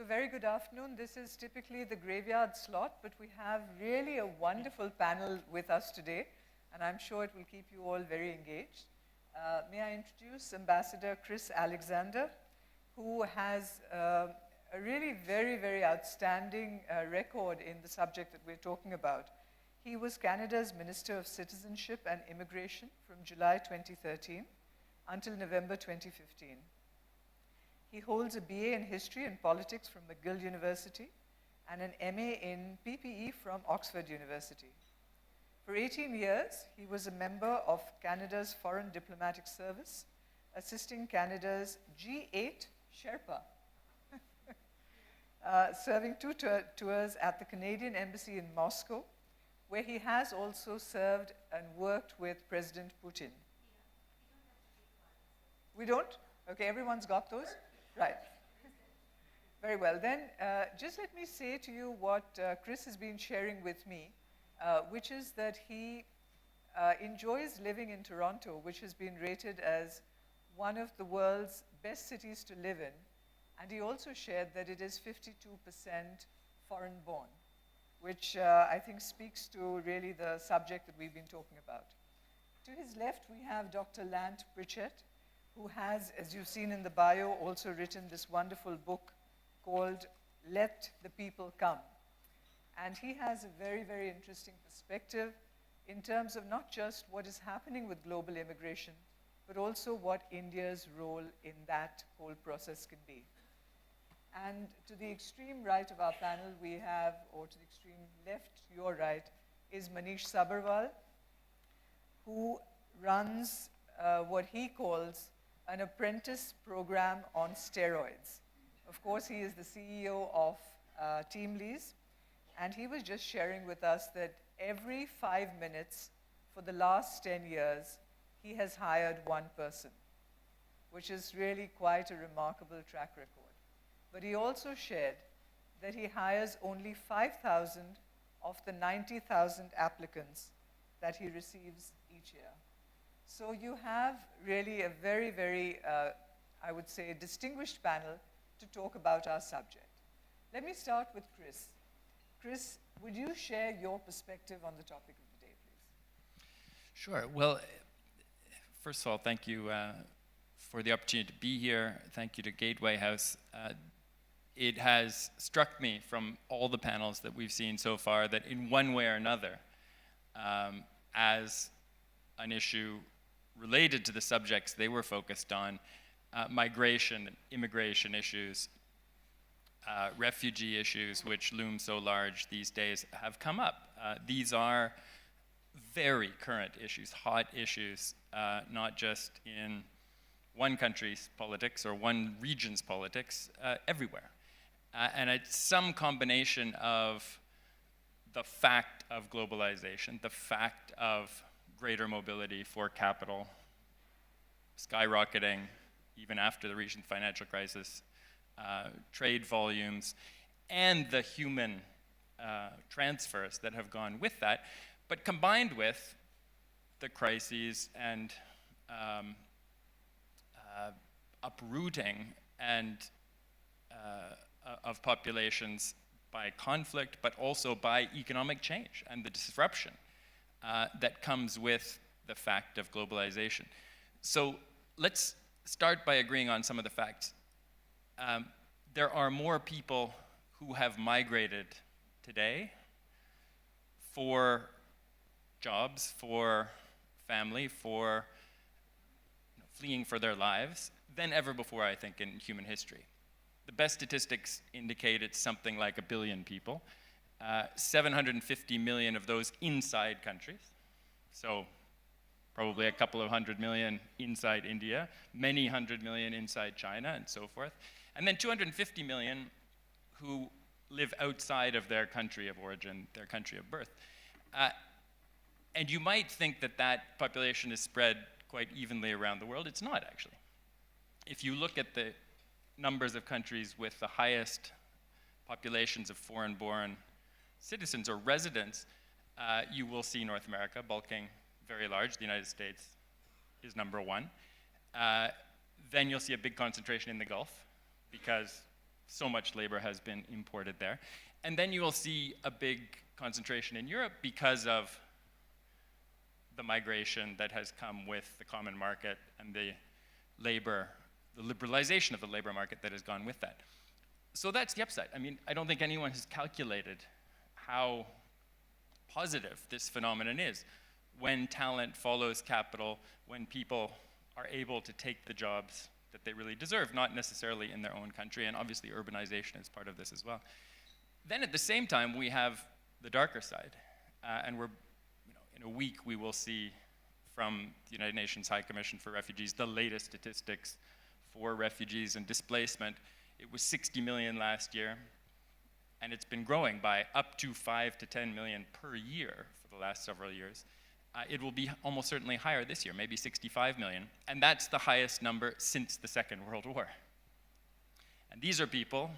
So very good afternoon. This is typically the graveyard slot, but we have really a wonderful panel with us today, and I'm sure it will keep you all very engaged. May I introduce Ambassador Chris Alexander, who has a really very, very outstanding record in the subject that we're talking about. He was Canada's Minister of Citizenship and Immigration from July 2013 until November 2015. He holds a BA in History and Politics from McGill University and an MA in PPE from Oxford University. For 18 years, he was a member of Canada's Foreign Diplomatic Service, assisting Canada's G8 Sherpa, serving two tours at the Canadian Embassy in Moscow, where he has also served and worked with President Putin. We don't? Okay, everyone's got those? Right. Very well. Then just let me say to you what Chris has been sharing with me, which is that he enjoys living in Toronto, which has been rated as one of the world's best cities to live in. And he also shared that it is 52% foreign-born, which I think speaks to really the subject that we've been talking about. To his left, we have Dr. Lant Pritchett, who has, as you've seen in the bio, also written this wonderful book called Let the People Come. And he has a very, very interesting perspective in terms of not just what is happening with global immigration, but also what India's role in that whole process can be. And to the extreme right of our panel, we have, or to the extreme left, your right, is Manish Sabharwal, who runs what he calls an apprentice program on steroids. Of course, he is the CEO of Teamlease, and he was just sharing with us that every 5 minutes for the last 10 years, he has hired one person, which is really quite a remarkable track record. But he also shared that he hires only 5,000 of the 90,000 applicants that he receives each year. So you have really a very, very, I would say, distinguished panel to talk about our subject. Let me start with Chris. Chris, would you share your perspective on the topic of the day, please? Sure. Well, first of all, thank you for the opportunity to be here. Thank you to Gateway House. It has struck me from all the panels that we've seen so far that in one way or another, as an issue related to the subjects they were focused on, migration, immigration issues, refugee issues, which loom so large these days, have come up. These are very current issues, hot issues, not just in one country's politics or one region's politics, everywhere. And it's some combination of the fact of globalization, the fact of greater mobility for capital, skyrocketing even after the recent financial crisis, trade volumes, and the human transfers that have gone with that, but combined with the crises and uprooting and of populations by conflict, but also by economic change and the disruption that comes with the fact of globalization. So let's start by agreeing on some of the facts. There are more people who have migrated today for jobs, for family, for fleeing for their lives than ever before, I think, in human history. The best statistics indicate it's something like 1 billion people. 750 million of those inside countries. So probably a couple of 100 million inside India, many 100 million inside China, and so forth. And then 250 million who live outside of their country of origin, their country of birth. And you might think that that population is spread quite evenly around the world. It's not, actually. If you look at the numbers of countries with the highest populations of foreign-born citizens or residents, you will see North America bulking very large. The United States is number one. Then you'll see a big concentration in the Gulf, because so much labor has been imported there. And then you will see a big concentration in Europe because of the migration that has come with the common market and the liberalization of the labor market that has gone with that. So that's the upside. I mean, I don't think anyone has calculated how positive this phenomenon is when talent follows capital, when people are able to take the jobs that they really deserve, not necessarily in their own country, and obviously urbanization is part of this as well. Then at the same time, we have the darker side, and we're, in a week we will see from the United Nations High Commission for Refugees the latest statistics for refugees and displacement. It was 60 million last year, and it's been growing by up to 5 to 10 million per year for the last several years. It will be almost certainly higher this year, maybe 65 million, and that's the highest number since the Second World War. And these are people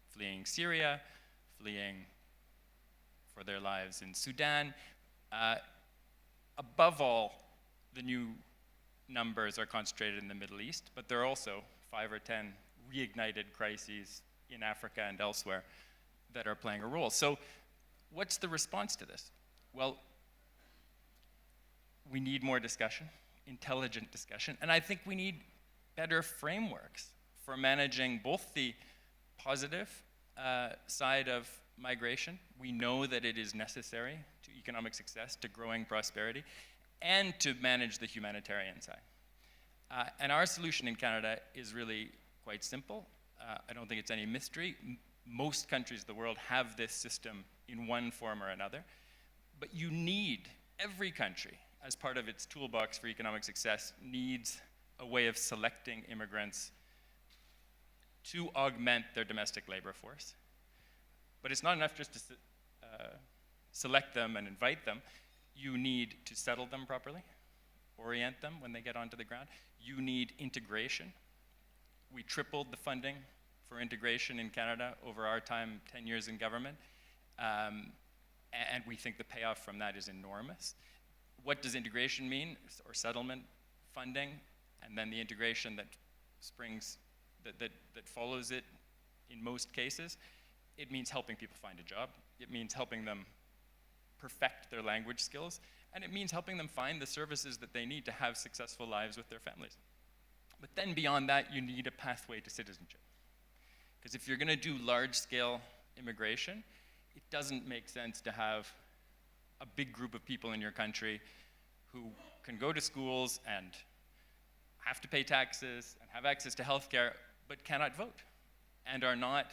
fleeing Syria, fleeing for their lives in Sudan. Above all, the new numbers are concentrated in the Middle East, but there are also 5 or 10 reignited crises in Africa and elsewhere that are playing a role. So what's the response to this? Well, we need more discussion, intelligent discussion, and I think we need better frameworks for managing both the positive side of migration. We know that it is necessary to economic success, to growing prosperity, and to manage the humanitarian side. And our solution in Canada is really quite simple. I don't think it's any mystery. Most countries of the world have this system in one form or another, but you need, every country, as part of its toolbox for economic success, needs a way of selecting immigrants to augment their domestic labor force. But it's not enough just to select them and invite them. You need to settle them properly, orient them when they get onto the ground. You need integration. We tripled the funding for integration in Canada over our time, 10 years in government, and we think the payoff from that is enormous. What does integration mean, or settlement funding, and then the integration that springs, that follows it in most cases? It means helping people find a job. It means helping them perfect their language skills, and it means helping them find the services that they need to have successful lives with their families. But then beyond that, you need a pathway to citizenship. Because if you're going to do large-scale immigration, it doesn't make sense to have a big group of people in your country who can go to schools and have to pay taxes and have access to health care, but cannot vote, and are not,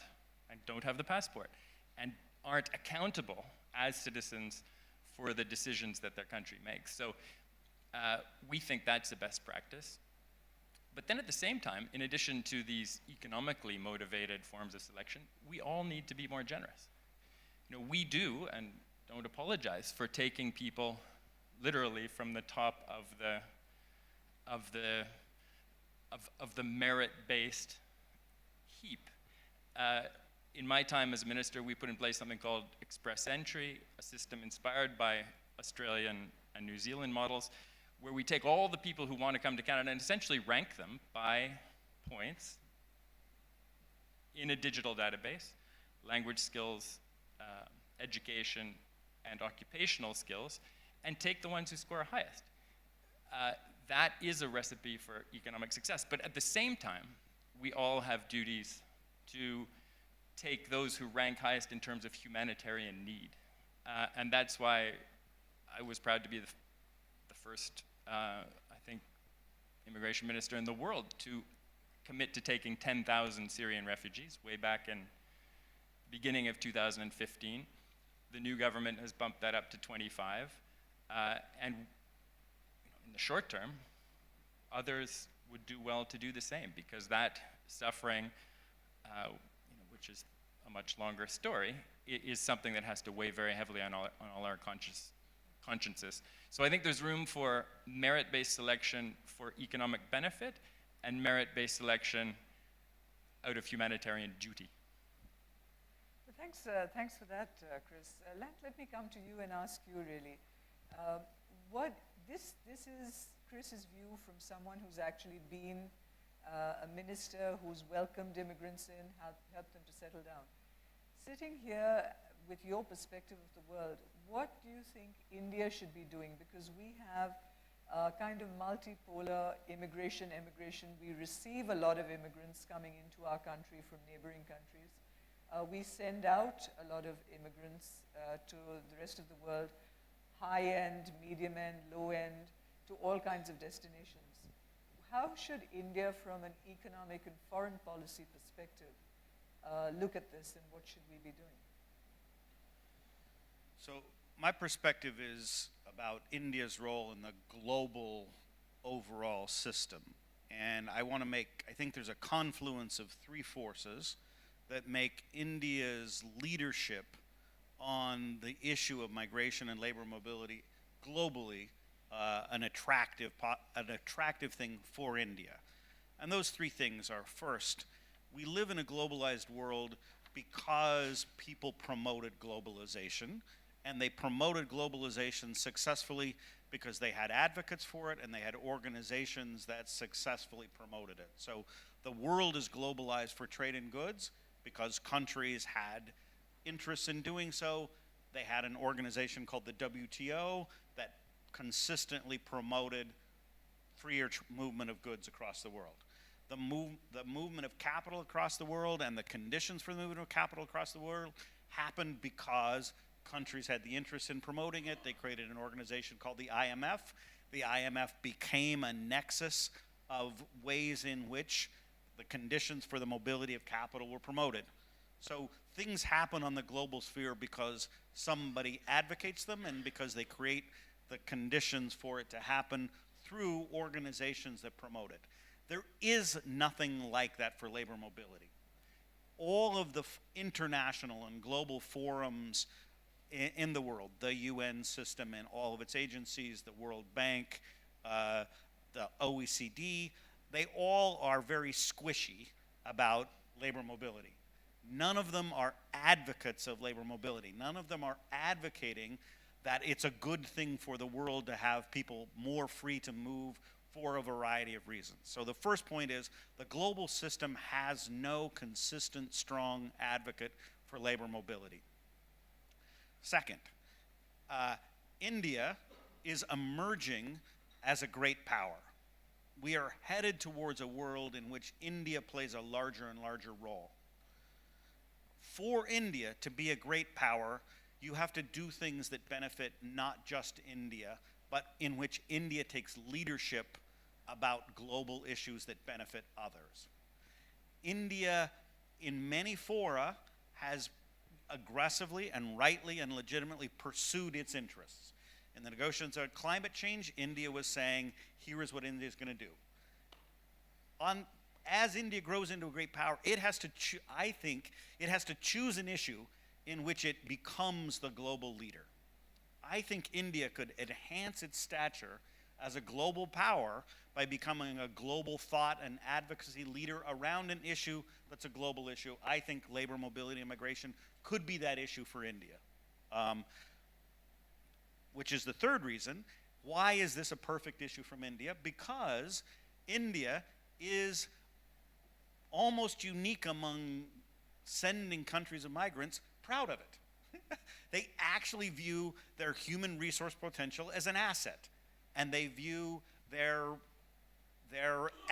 and don't have the passport, and aren't accountable as citizens for the decisions that their country makes. So we think that's the best practice. But then at the same time, in addition to these economically motivated forms of selection, we all need to be more generous. We do, and don't apologize for taking people literally from the top of the merit-based heap. In my time as a minister, we put in place something called Express Entry, a system inspired by Australian and New Zealand models, where we take all the people who want to come to Canada and essentially rank them by points in a digital database, language skills, education, and occupational skills, and take the ones who score highest. That is a recipe for economic success. But at the same time, we all have duties to take those who rank highest in terms of humanitarian need. And that's why I was proud to be the first, I think, immigration minister in the world to commit to taking 10,000 Syrian refugees way back in the beginning of 2015. The new government has bumped that up to 25. And in the short term, others would do well to do the same, because that suffering, which is a much longer story, is something that has to weigh very heavily on all our consciences. So I think there's room for merit-based selection for economic benefit and merit-based selection out of humanitarian duty. Well, thanks for that, Chris. Let me come to you and ask you really, this is Chris's view from someone who's actually been a minister who's welcomed immigrants in, helped them to settle down. Sitting here with your perspective of the world, what do you think India should be doing? Because we have kind of multipolar immigration. We receive a lot of immigrants coming into our country from neighboring countries. We send out a lot of immigrants to the rest of the world, high-end, medium-end, low-end, to all kinds of destinations. How should India, from an economic and foreign policy perspective, look at this, and what should we be doing? So my perspective is about India's role in the global overall system. And I think there's a confluence of three forces that make India's leadership on the issue of migration and labor mobility globally an attractive thing for India. And those three things are, first, we live in a globalized world because people promoted globalization, and they promoted globalization successfully because they had advocates for it and they had organizations that successfully promoted it. So the world is globalized for trade in goods because countries had interests in doing so. They had an organization called the WTO that consistently promoted freer movement of goods across the world. The movement of capital across the world and the conditions for the movement of capital across the world happened because countries had the interest in promoting it. They created an organization called the IMF. The IMF became a nexus of ways in which the conditions for the mobility of capital were promoted. So things happen on the global sphere because somebody advocates them and because they create the conditions for it to happen through organizations that promote it. There is nothing like that for labor mobility. All of the international and global forums in the world, the UN system and all of its agencies, the World Bank, the OECD, they all are very squishy about labor mobility. None of them are advocates of labor mobility. None of them are advocating that it's a good thing for the world to have people more free to move for a variety of reasons. So the first point is the global system has no consistent, strong advocate for labor mobility. Second, India is emerging as a great power. We are headed towards a world in which India plays a larger and larger role. For India to be a great power, you have to do things that benefit not just India, but in which India takes leadership about global issues that benefit others. India, in many fora, has aggressively and rightly and legitimately pursued its interests. In the negotiations on climate change, India was saying, here is what India is going to do. As India grows into a great power, I think it has to choose an issue in which it becomes the global leader. I think India could enhance its stature as a global power by becoming a global thought and advocacy leader around an issue that's a global issue. I think labor mobility and migration could be that issue for India. Which is the third reason. Why is this a perfect issue from India? Because India is almost unique among sending countries of migrants proud of it. They actually view their human resource potential as an asset, and they view their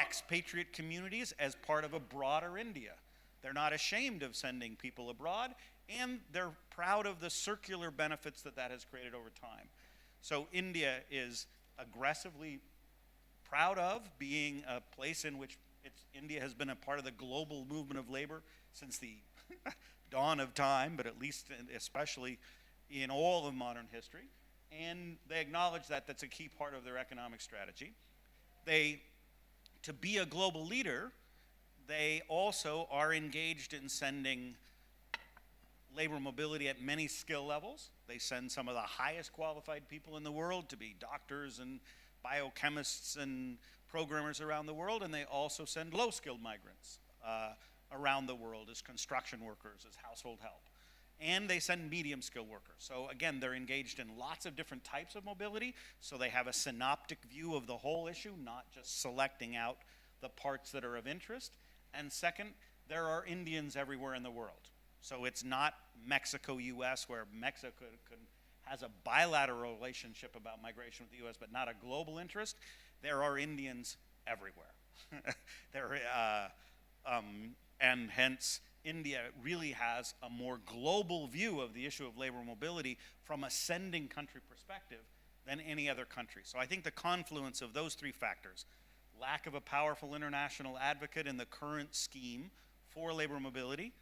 expatriate communities as part of a broader India. They're not ashamed of sending people abroad, and they're proud of the circular benefits that has created over time. So India is aggressively proud of being a place in which India has been a part of the global movement of labor since the dawn of time, but at least especially in all of modern history. And they acknowledge that that's a key part of their economic strategy. To be a global leader, they also are engaged in sending labor mobility at many skill levels. They send some of the highest qualified people in the world to be doctors and biochemists and programmers around the world, and they also send low-skilled migrants around the world as construction workers, as household help. And they send medium-skilled workers. So again, they're engaged in lots of different types of mobility, so they have a synoptic view of the whole issue, not just selecting out the parts that are of interest. And second, there are Indians everywhere in the world. So it's not Mexico-US, where Mexico has a bilateral relationship about migration with the US, but not a global interest. There are Indians everywhere. And hence, India really has a more global view of the issue of labor mobility from a sending country perspective than any other country. So I think the confluence of those three factors, lack of a powerful international advocate in the current scheme for labor mobility,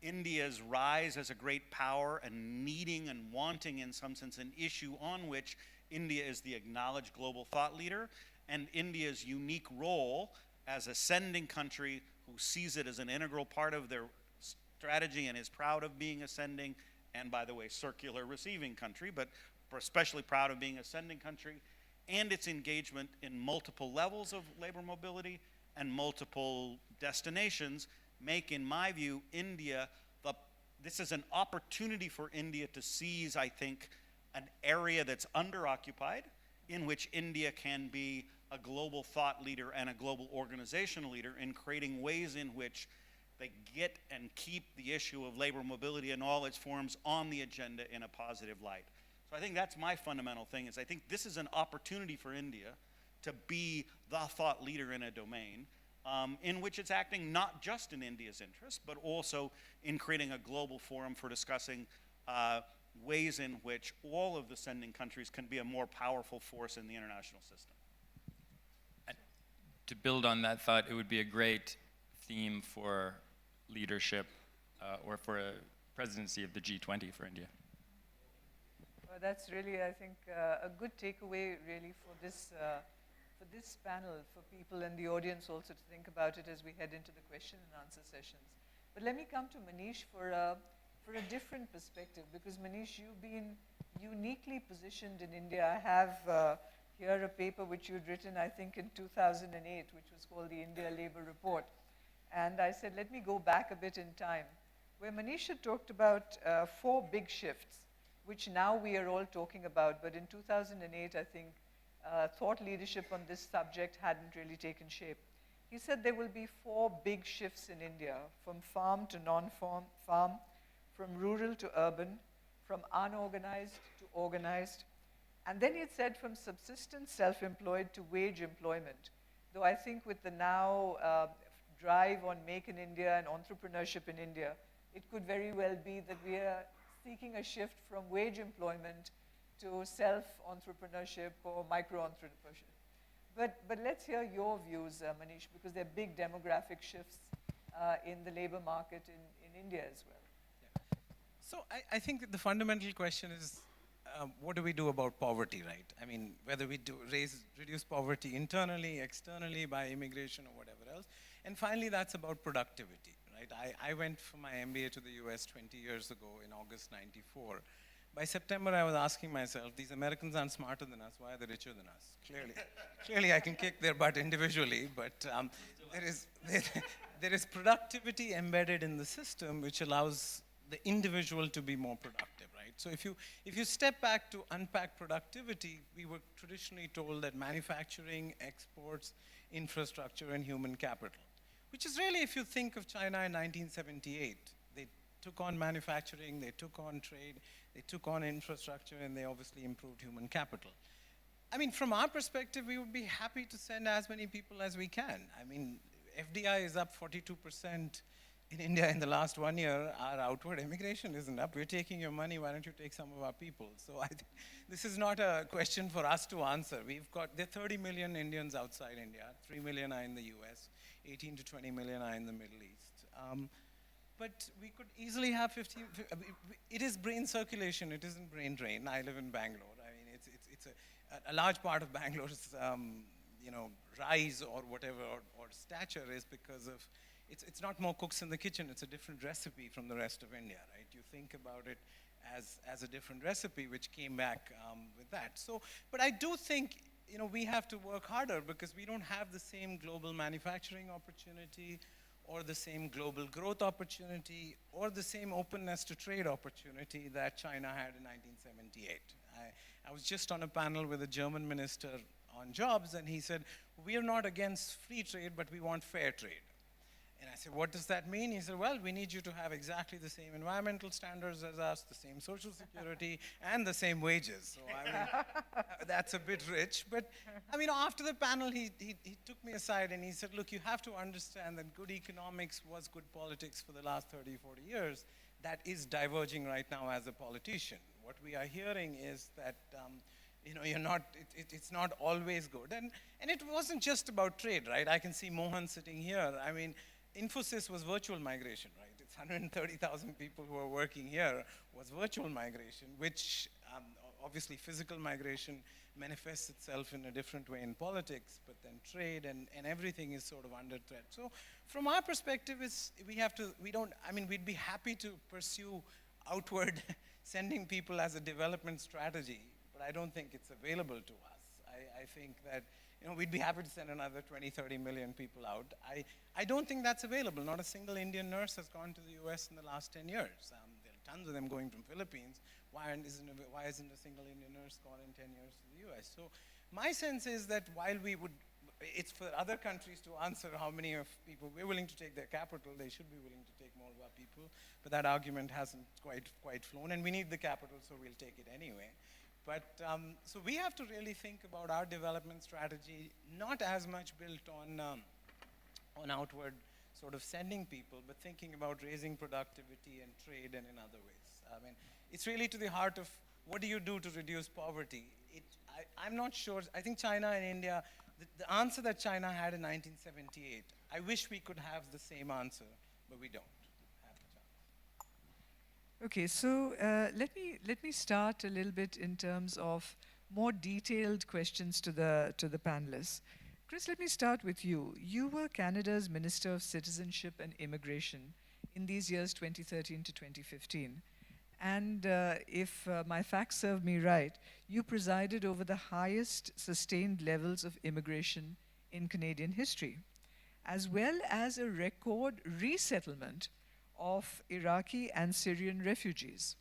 India's rise as a great power and needing and wanting, in some sense, an issue on which India is the acknowledged global thought leader, and India's unique role as a sending country who sees it as an integral part of their strategy and is proud of being a sending, and by the way, circular receiving country, but especially proud of being a sending country, and its engagement in multiple levels of labor mobility and multiple destinations make, in my view, India, this is an opportunity for India to seize, I think, an area that's underoccupied, in which India can be a global thought leader and a global organizational leader in creating ways in which they get and keep the issue of labor mobility in all its forms on the agenda in a positive light. So I think that's my fundamental thing, is I think this is an opportunity for India to be the thought leader in a domain in which it's acting not just in India's interest, but also in creating a global forum for discussing ways in which all of the sending countries can be a more powerful force in the international system. And to build on that thought, it would be a great theme for leadership or for a presidency of the G20 for India. Well, that's really, I think, a good takeaway really for this panel, for people in the audience also to think about it as we head into the question and answer sessions. But let me come to Manish for a different perspective, because Manish, you've been uniquely positioned in India. I have here a paper which you'd written, I think, in 2008, which was called the India Labour Report. And I said, let me go back a bit in time, where Manish had talked about 4 big shifts, which now we are all talking about. But in 2008, I think, thought leadership on this subject hadn't really taken shape. He said there will be 4 big shifts in India, from farm to non-farm, from rural to urban, from unorganized to organized. And then he said from subsistence self-employed to wage employment. Though I think with the now drive on Make in India and entrepreneurship in India, it could very well be that we are seeking a shift from wage employment to self-entrepreneurship or micro-entrepreneurship. But let's hear your views, Manish, because there are big demographic shifts in the labor market in India as well. Yeah. So I think that the fundamental question is, what do we do about poverty, right? I mean, whether we reduce poverty internally, externally, by immigration or whatever else. And finally, that's about productivity, right? I went for my MBA to the US 20 years ago in August '94. By September, I was asking myself, these Americans aren't smarter than us, why are they richer than us? Clearly I can kick their butt individually, but there is productivity embedded in the system which allows the individual to be more productive, right? So if you step back to unpack productivity, we were traditionally told that manufacturing, exports, infrastructure, and human capital, which is really, if you think of China in 1978, they took on manufacturing, they took on trade, they took on infrastructure, and they obviously improved human capital. I mean, from our perspective, we would be happy to send as many people as we can. I mean, FDI is up 42% in India in the last 1 year. Our outward immigration isn't up. We're taking your money, why don't you take some of our people? So I think this is not a question for us to answer. There are 30 million Indians outside India, 3 million are in the US, 18 to 20 million are in the Middle East. But we could easily have 50, it is brain circulation, it isn't brain drain. I live in Bangalore. I mean, it's a large part of Bangalore's rise or whatever, or stature is because of, it's not more cooks in the kitchen, it's a different recipe from the rest of India, right? You think about it as a different recipe which came back with that. So, but I do think, we have to work harder because we don't have the same global manufacturing opportunity or the same global growth opportunity or the same openness to trade opportunity that China had in 1978. I was just on a panel with a German minister on jobs, and he said, we are not against free trade, but we want fair trade. And I said, what does that mean? He said, well, we need you to have exactly the same environmental standards as us, the same social security, and the same wages. So, I mean, that's a bit rich. But, I mean, after the panel, he took me aside and he said, look, you have to understand that good economics was good politics for the last 30, 40 years. That is diverging right now as a politician. What we are hearing is that it's not always good. And it wasn't just about trade, right? I can see Mohan sitting here. I mean, Infosys was virtual migration, right? It's 130,000 people who are working here was virtual migration, which obviously physical migration manifests itself in a different way in politics, but then trade and everything is sort of under threat. So from our perspective, we'd be happy to pursue outward sending people as a development strategy, but I don't think it's available to us. I think that we'd be happy to send another 20, 30 million people out. I don't think that's available. Not a single Indian nurse has gone to the US in the last 10 years. There are tons of them going from Philippines. Why isn't a single Indian nurse gone in 10 years to the US? So my sense is that while it's for other countries to answer how many of people we're willing to take their capital, they should be willing to take more of our people, but that argument hasn't quite flown, and we need the capital, so we'll take it anyway. But so we have to really think about our development strategy, not as much built on outward sort of sending people, but thinking about raising productivity and trade and in other ways. I mean, it's really to the heart of what do you do to reduce poverty? I'm not sure. I think China and India, the answer that China had in 1978, I wish we could have the same answer, but we don't. Okay, so let me start a little bit in terms of more detailed questions to the panelists. Chris, let me start with you. You were Canada's Minister of Citizenship and Immigration in these years 2013 to 2015. And if my facts serve me right, you presided over the highest sustained levels of immigration in Canadian history, as well as a record resettlement of Iraqi and Syrian refugees.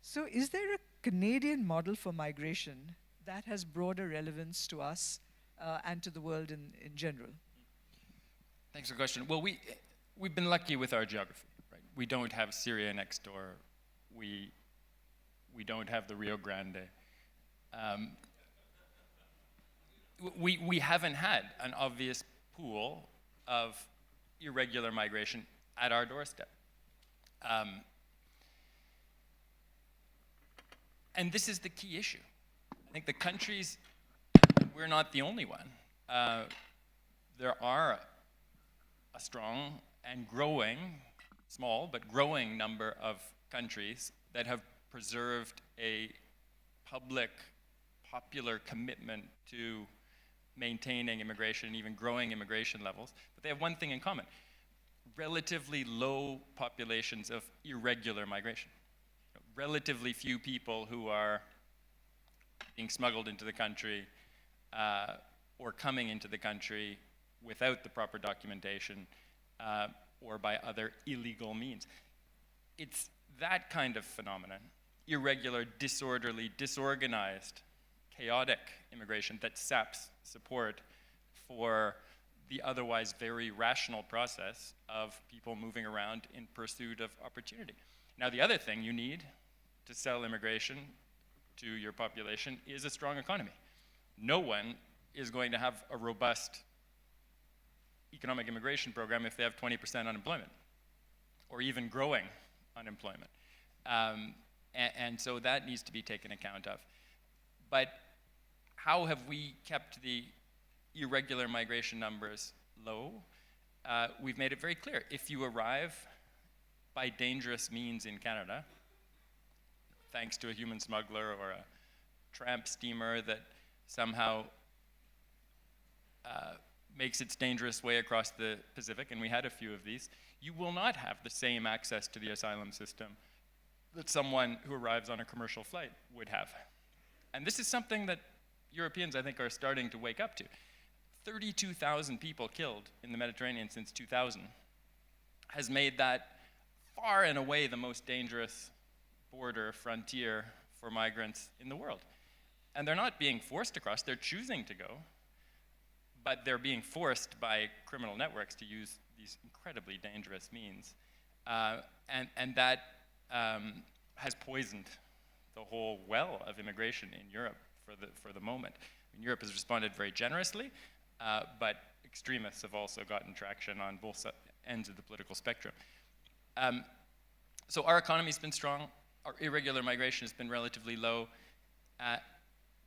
So is there a Canadian model for migration that has broader relevance to us and to the world in general? Thanks for the question. Well, we've been lucky with our geography, right? We don't have Syria next door. We don't have the Rio Grande. We haven't had an obvious pool of irregular migration at our doorstep. And this is the key issue. I think the countries, we're not the only one. There are a strong and growing, small but growing number of countries that have preserved a popular commitment to maintaining immigration and even growing immigration levels. But they have one thing in common: relatively low populations of irregular migration. Relatively few people who are being smuggled into the country or coming into the country without the proper documentation or by other illegal means. It's that kind of phenomenon, irregular, disorderly, disorganized, chaotic immigration, that saps support for the otherwise very rational process of people moving around in pursuit of opportunity. Now, the other thing you need to sell immigration to your population is a strong economy. No one is going to have a robust economic immigration program if they have 20% unemployment, or even growing unemployment. And so that needs to be taken account of. But how have we kept the irregular migration numbers low? We've made it very clear. If you arrive by dangerous means in Canada, thanks to a human smuggler or a tramp steamer that somehow makes its dangerous way across the Pacific, and we had a few of these, you will not have the same access to the asylum system that someone who arrives on a commercial flight would have. And this is something that Europeans, I think, are starting to wake up to. 32,000 people killed in the Mediterranean since 2000 has made that far and away the most dangerous border frontier for migrants in the world. And they're not being forced across, they're choosing to go, but they're being forced by criminal networks to use these incredibly dangerous means. And that has poisoned the whole well of immigration in Europe for the moment. I mean, Europe has responded very generously, but extremists have also gotten traction on both ends of the political spectrum. So our economy's been strong, our irregular migration has been relatively low,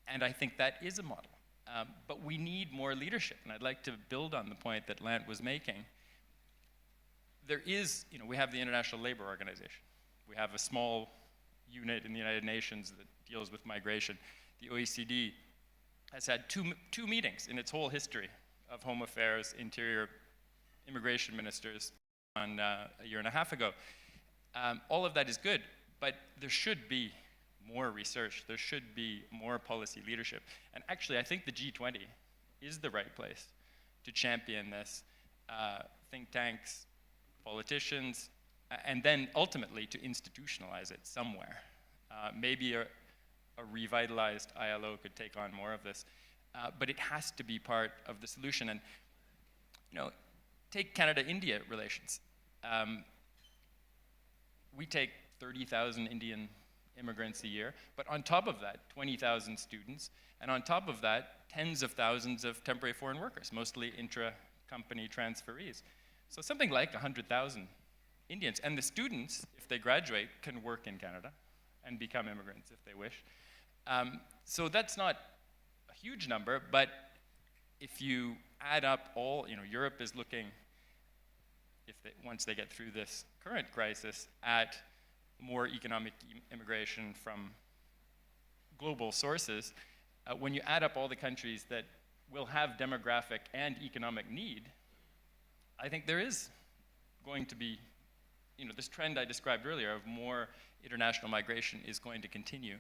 and I think that is a model. But we need more leadership, and I'd like to build on the point that Lant was making. There is, we have the International Labor Organization. We have a small unit in the United Nations that deals with migration. The OECD has had two meetings in its whole history of Home Affairs, Interior, Immigration ministers on a year and a half ago. All of that is good, but there should be more research. There should be more policy leadership. And actually, I think the G20 is the right place to champion this. Think tanks, politicians, and then ultimately to institutionalize it somewhere. Maybe a revitalized ILO could take on more of this, but it has to be part of the solution. And take Canada-India relations. We take 30,000 Indian immigrants a year, but on top of that, 20,000 students, and on top of that, tens of thousands of temporary foreign workers, mostly intra-company transferees. So something like 100,000 Indians. And the students, if they graduate, can work in Canada and become immigrants if they wish. So that's not a huge number, but if you add up all, Europe is looking, once they get through this current crisis, at more economic immigration from global sources. When you add up all the countries that will have demographic and economic need, I think there is going to be, this trend I described earlier of more international migration is going to continue.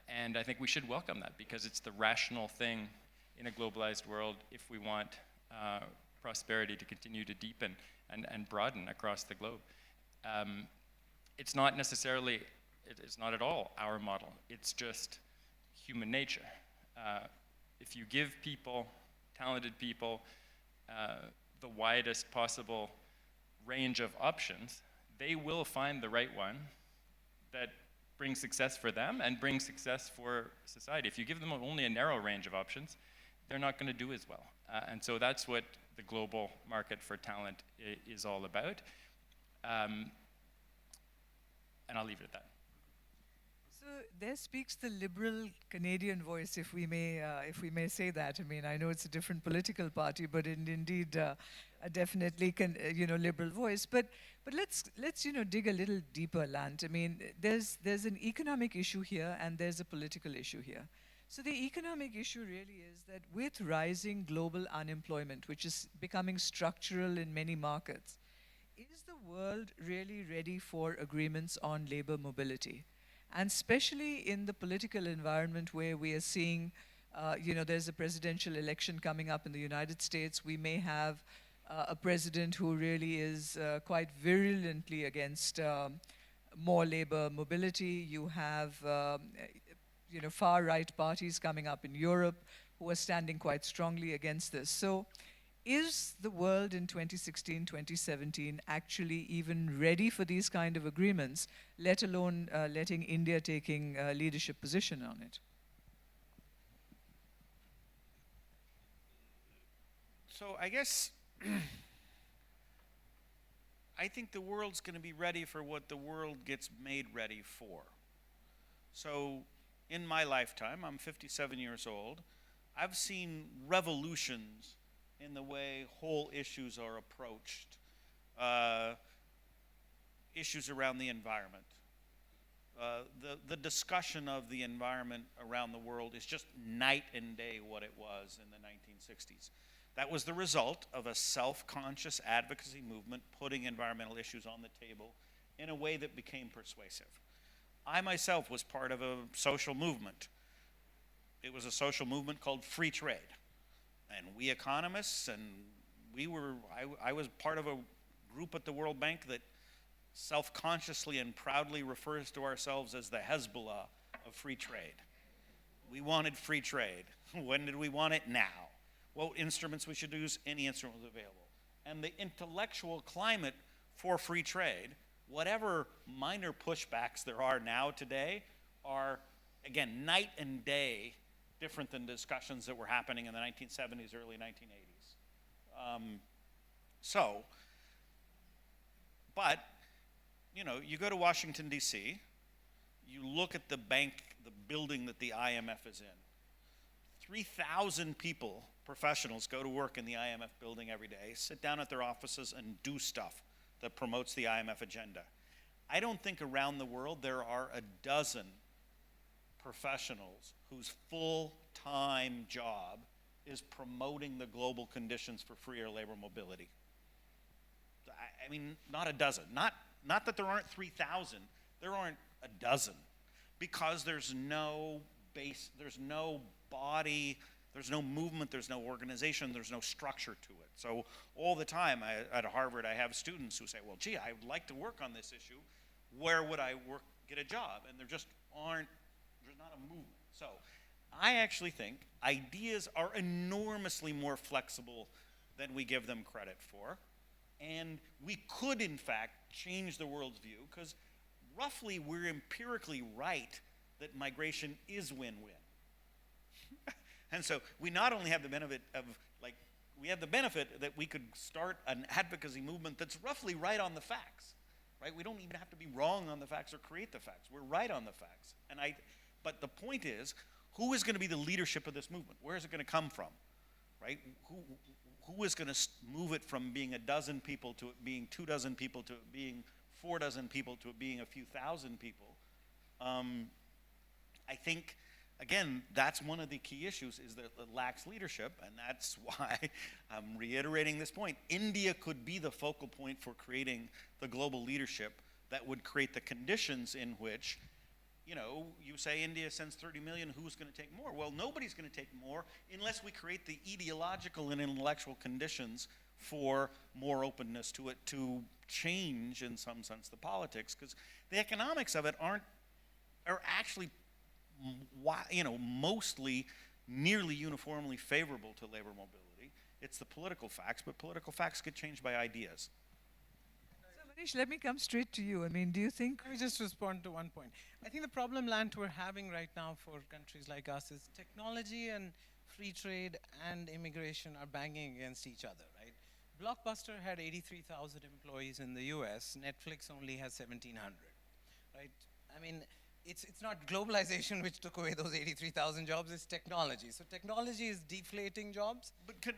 And I think we should welcome that because it's the rational thing in a globalized world if we want prosperity to continue to deepen and broaden across the globe. It's not necessarily, it's not at all our model. It's just human nature. If you give people, talented people, the widest possible range of options, they will find the right one that brings success for them and brings success for society. If you give them only a narrow range of options, they're not going to do as well. And so that's what the global market for talent is all about. And I'll leave it at that. So there speaks the liberal Canadian voice, if we may say that. I mean, I know it's a different political party, but indeed, a definitely liberal voice. But let's dig a little deeper, Lant. I mean, there's an economic issue here, and there's a political issue here. So the economic issue really is that with rising global unemployment, which is becoming structural in many markets, is the world really ready for agreements on labor mobility? And especially in the political environment where we are seeing, there's a presidential election coming up in the United States. We may have a president who really is quite virulently against more labor mobility. You have, far-right parties coming up in Europe who are standing quite strongly against this. So is the world in 2016, 2017 actually even ready for these kind of agreements, let alone letting India taking a leadership position on it? So I guess I think the world's going to be ready for what the world gets made ready for. So in my lifetime, I'm 57 years old, I've seen revolutions in the way whole issues are approached, issues around the environment. The discussion of the environment around the world is just night and day what it was in the 1960s. That was the result of a self-conscious advocacy movement putting environmental issues on the table in a way that became persuasive. I myself was part of a social movement. It was a social movement called free trade. And we economists, and I was part of a group at the World Bank that self-consciously and proudly refers to ourselves as the Hezbollah of free trade. We wanted free trade. When did we want it? Now. What instruments we should use? Any instrument was available. And the intellectual climate for free trade, whatever minor pushbacks there are now today, are, again, night and day different than discussions that were happening in the 1970s, early 1980s. But, you know, you go to Washington, D.C., you look at the bank, the building that the IMF is in. 3,000 people, professionals, go to work in the IMF building every day, sit down at their offices and do stuff that promotes the IMF agenda. I don't think around the world there are a dozen professionals whose full-time job is promoting the global conditions for freer labor mobility. I mean, not a dozen. Not that there aren't 3,000, there aren't a dozen. Because there's no base, there's no body, there's no movement, there's no organization, there's no structure to it. So all the time at Harvard, I have students who say, well, gee, I would like to work on this issue. Where would I get a job? And there just aren't, there's not a movement. So I actually think ideas are enormously more flexible than we give them credit for. And we could, in fact, change the world's view, because roughly we're empirically right that migration is win-win. And so we not only have the benefit of, like, we have the benefit that we could start an advocacy movement that's roughly right on the facts, right? We don't even have to be wrong on the facts or create the facts. We're right on the facts. But the point is, who is going to be the leadership of this movement? Where is it going to come from, right? Who is going to move it from being a dozen people to it being 2 dozen people to it being 4 dozen people to it being a few thousand people? I think, again, that's one of the key issues, is that it lacks leadership, and that's why I'm reiterating this point. India could be the focal point for creating the global leadership that would create the conditions in which, you know, you say India sends 30 million, who's going to take more? Well, nobody's going to take more unless we create the ideological and intellectual conditions for more openness to it, to change, in some sense, the politics, because the economics of it are actually, you know, mostly nearly uniformly favorable to labor mobility. It's the political facts, but political facts get changed by ideas. So Manish, let me come straight to you. I mean, do you think... Let me just respond to one point. I think the problem, Lant, we're having right now for countries like us is technology and free trade and immigration are banging against each other, right? Blockbuster had 83,000 employees in the US. Netflix only has 1,700, right? I mean, it's not globalization which took away those 83,000 jobs, it's technology. So technology is deflating jobs. But can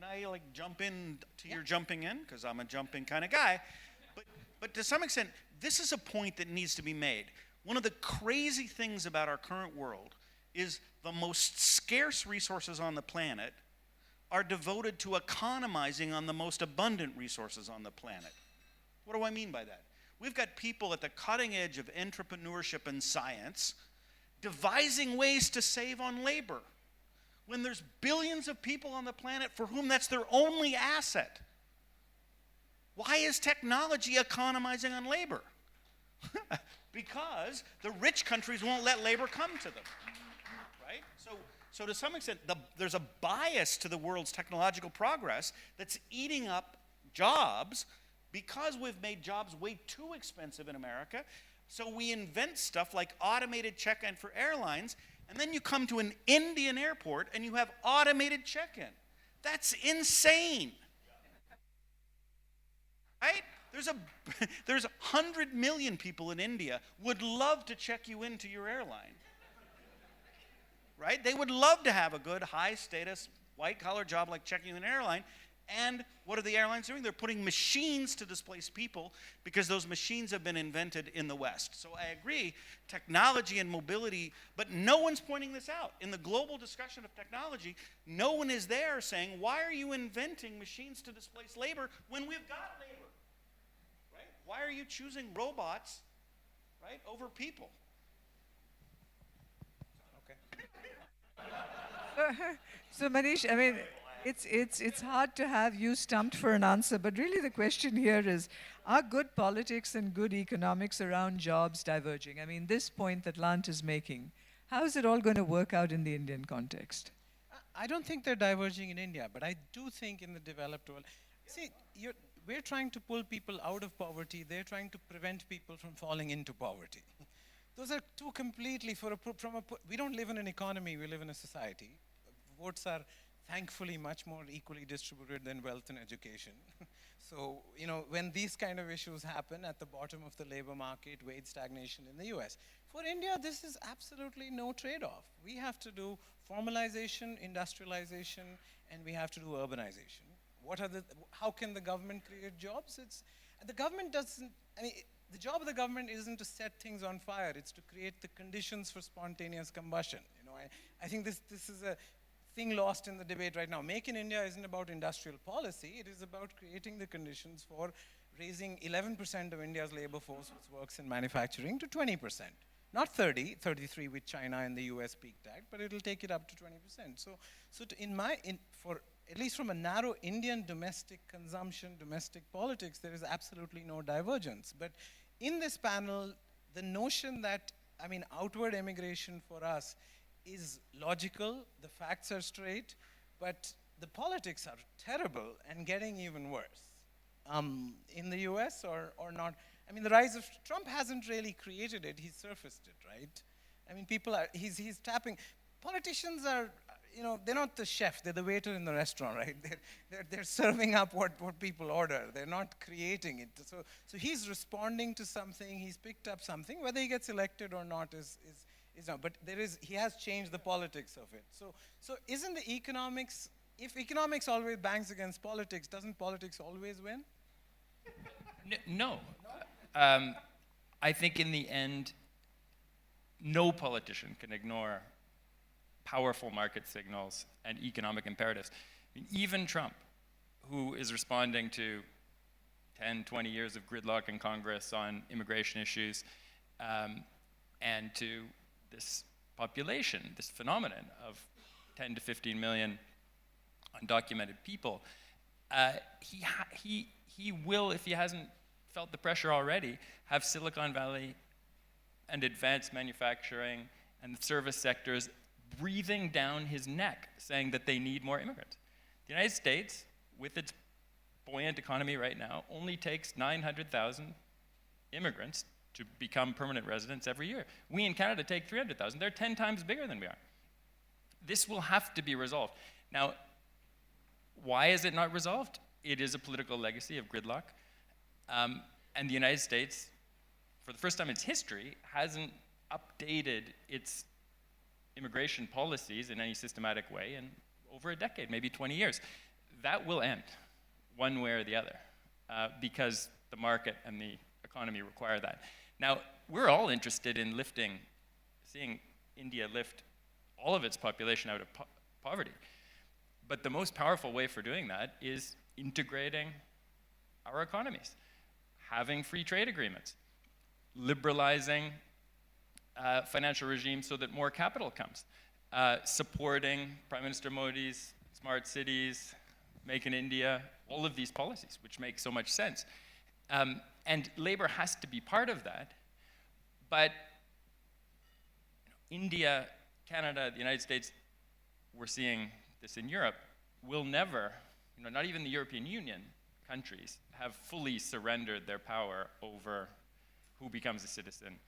I, like, jump in to your jumping in? Because I'm a jumping kind of guy. But to some extent, this is a point that needs to be made. One of the crazy things about our current world is the most scarce resources on the planet are devoted to economizing on the most abundant resources on the planet. What do I mean by that? We've got people at the cutting edge of entrepreneurship and science devising ways to save on labor, when there's billions of people on the planet for whom that's their only asset. Why is technology economizing on labor? Because the rich countries won't let labor come to them, right? So to some extent, there's a bias to the world's technological progress that's eating up jobs, because we've made jobs way too expensive in America. So we invent stuff like automated check-in for airlines, and then you come to an Indian airport and you have automated check-in. That's insane. Right? There's 100 million people in India would love to check you into your airline. Right? They would love to have a good, high-status, white-collar job like checking in an airline. And what are the airlines doing? They're putting machines to displace people, because those machines have been invented in the West. So I agree, technology and mobility, but no one's pointing this out. In the global discussion of technology, no one is there saying, why are you inventing machines to displace labor when we've got labor? Right? Why are you choosing robots, right, over people? Okay. So Manish, I mean, it's hard to have you stumped for an answer, but really the question here is, are good politics and good economics around jobs diverging? I mean, this point that Lant is making, How is it all going to work out in the Indian context? I don't think they're diverging in India, but I do think in the developed world. See, we're trying to pull people out of poverty. They're trying to prevent people from falling into poverty. Those are two completely, we don't live in an economy, we live in a society. Votes are thankfully much more equally distributed than wealth and education. So, when these kind of issues happen at the bottom of the labor market, wage stagnation in the US. For India, this is absolutely no trade-off. We have to do formalization, industrialization, and we have to do urbanization. How can the government create jobs? The government doesn't, the job of the government isn't to set things on fire, it's to create the conditions for spontaneous combustion. I think this is a thing lost in the debate right now. Make in India isn't about industrial policy, it is about creating the conditions for raising 11% of India's labor force, which works in manufacturing, to 20%. Not 33 with China and the US peaked at, but it'll take it up to 20%. For at least from a narrow Indian domestic consumption, domestic politics, there is absolutely no divergence. But in this panel, the notion that, outward immigration for us is logical, the facts are straight, but the politics are terrible and getting even worse. In the US or not, the rise of Trump hasn't really created it, he's surfaced it, right? He's tapping, politicians are, they're not the chef, they're the waiter in the restaurant, right? They're serving up what people order. They're not creating it. So he's responding to something, he's picked up something, whether he gets elected or not is not, but he has changed the politics of it. So isn't the economics, if economics always bangs against politics, doesn't politics always win? No. I think in the end, no politician can ignore powerful market signals and economic imperatives. Even Trump, who is responding to 10, 20 years of gridlock in Congress on immigration issues, and to this population, this phenomenon of 10 to 15 million undocumented people, he will, if he hasn't felt the pressure already, have Silicon Valley and advanced manufacturing and the service sectors breathing down his neck, saying that they need more immigrants. The United States, with its buoyant economy right now, only takes 900,000 immigrants to become permanent residents every year. We in Canada take 300,000. They're 10 times bigger than we are. This will have to be resolved. Now, why is it not resolved? It is a political legacy of gridlock. And the United States, for the first time in its history, hasn't updated its immigration policies in any systematic way in over a decade, maybe 20 years. That will end, one way or the other, because the market and the economy require that. Now, we're all interested in seeing India lift all of its population out of poverty. But the most powerful way for doing that is integrating our economies, having free trade agreements, liberalizing financial regime so that more capital comes, supporting Prime Minister Modi's smart cities, Make in India, all of these policies, which make so much sense. And labor has to be part of that, but India, Canada, the United States, we're seeing this in Europe, will never, not even the European Union countries, have fully surrendered their power over who becomes a citizen,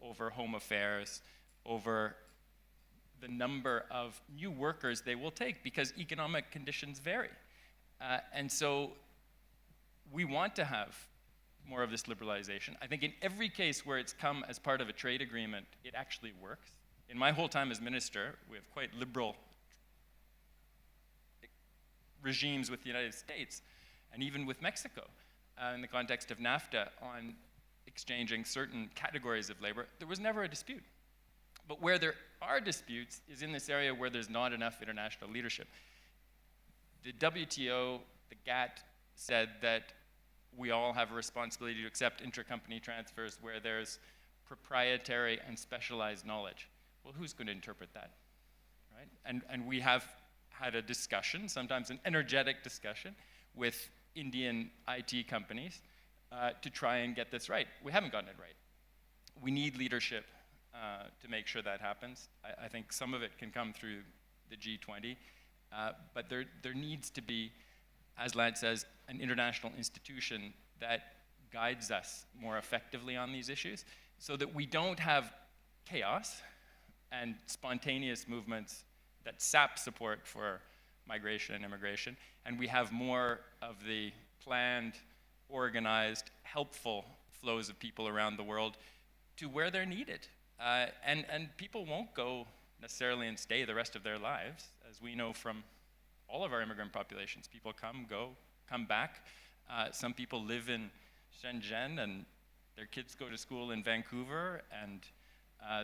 over home affairs, over the number of new workers they will take, because economic conditions vary. And so we want to have more of this liberalization. I think in every case where it's come as part of a trade agreement, it actually works. In my whole time as minister, we have quite liberal regimes with the United States, and even with Mexico, in the context of NAFTA, on exchanging certain categories of labor. There was never a dispute. But where there are disputes is in this area where there's not enough international leadership. The WTO, the GATT, said that we all have a responsibility to accept intercompany transfers where there's proprietary and specialized knowledge. Well, who's going to interpret that, right? And we have had a discussion, sometimes an energetic discussion, with Indian IT companies to try and get this right. We haven't gotten it right. We need leadership to make sure that happens. I think some of it can come through the G20, but there needs to be, as Lant says, an international institution that guides us more effectively on these issues so that we don't have chaos and spontaneous movements that sap support for migration and immigration, and we have more of the planned, organized, helpful flows of people around the world to where they're needed. And people won't go necessarily and stay the rest of their lives, as we know from all of our immigrant populations. People come, go, come back. Some people live in Shenzhen and their kids go to school in Vancouver and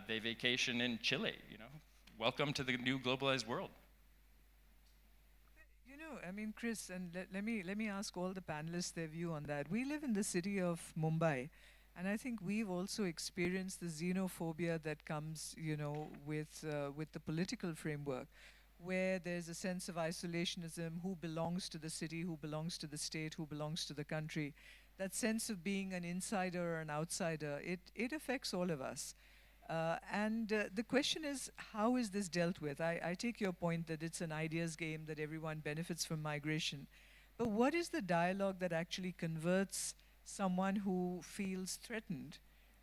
they vacation in Chile, you know. Welcome to the new globalized world. You know, I mean, Chris, and let me ask all the panelists their view on that. We live in the city of Mumbai, and I think we've also experienced the xenophobia that comes, you know, with the political framework, where there's a sense of isolationism, who belongs to the city, who belongs to the state, who belongs to the country. That sense of being an insider or an outsider, it affects all of us. And the question is, how is this dealt with? I take your point that it's an ideas game, that everyone benefits from migration. But what is the dialogue that actually converts someone who feels threatened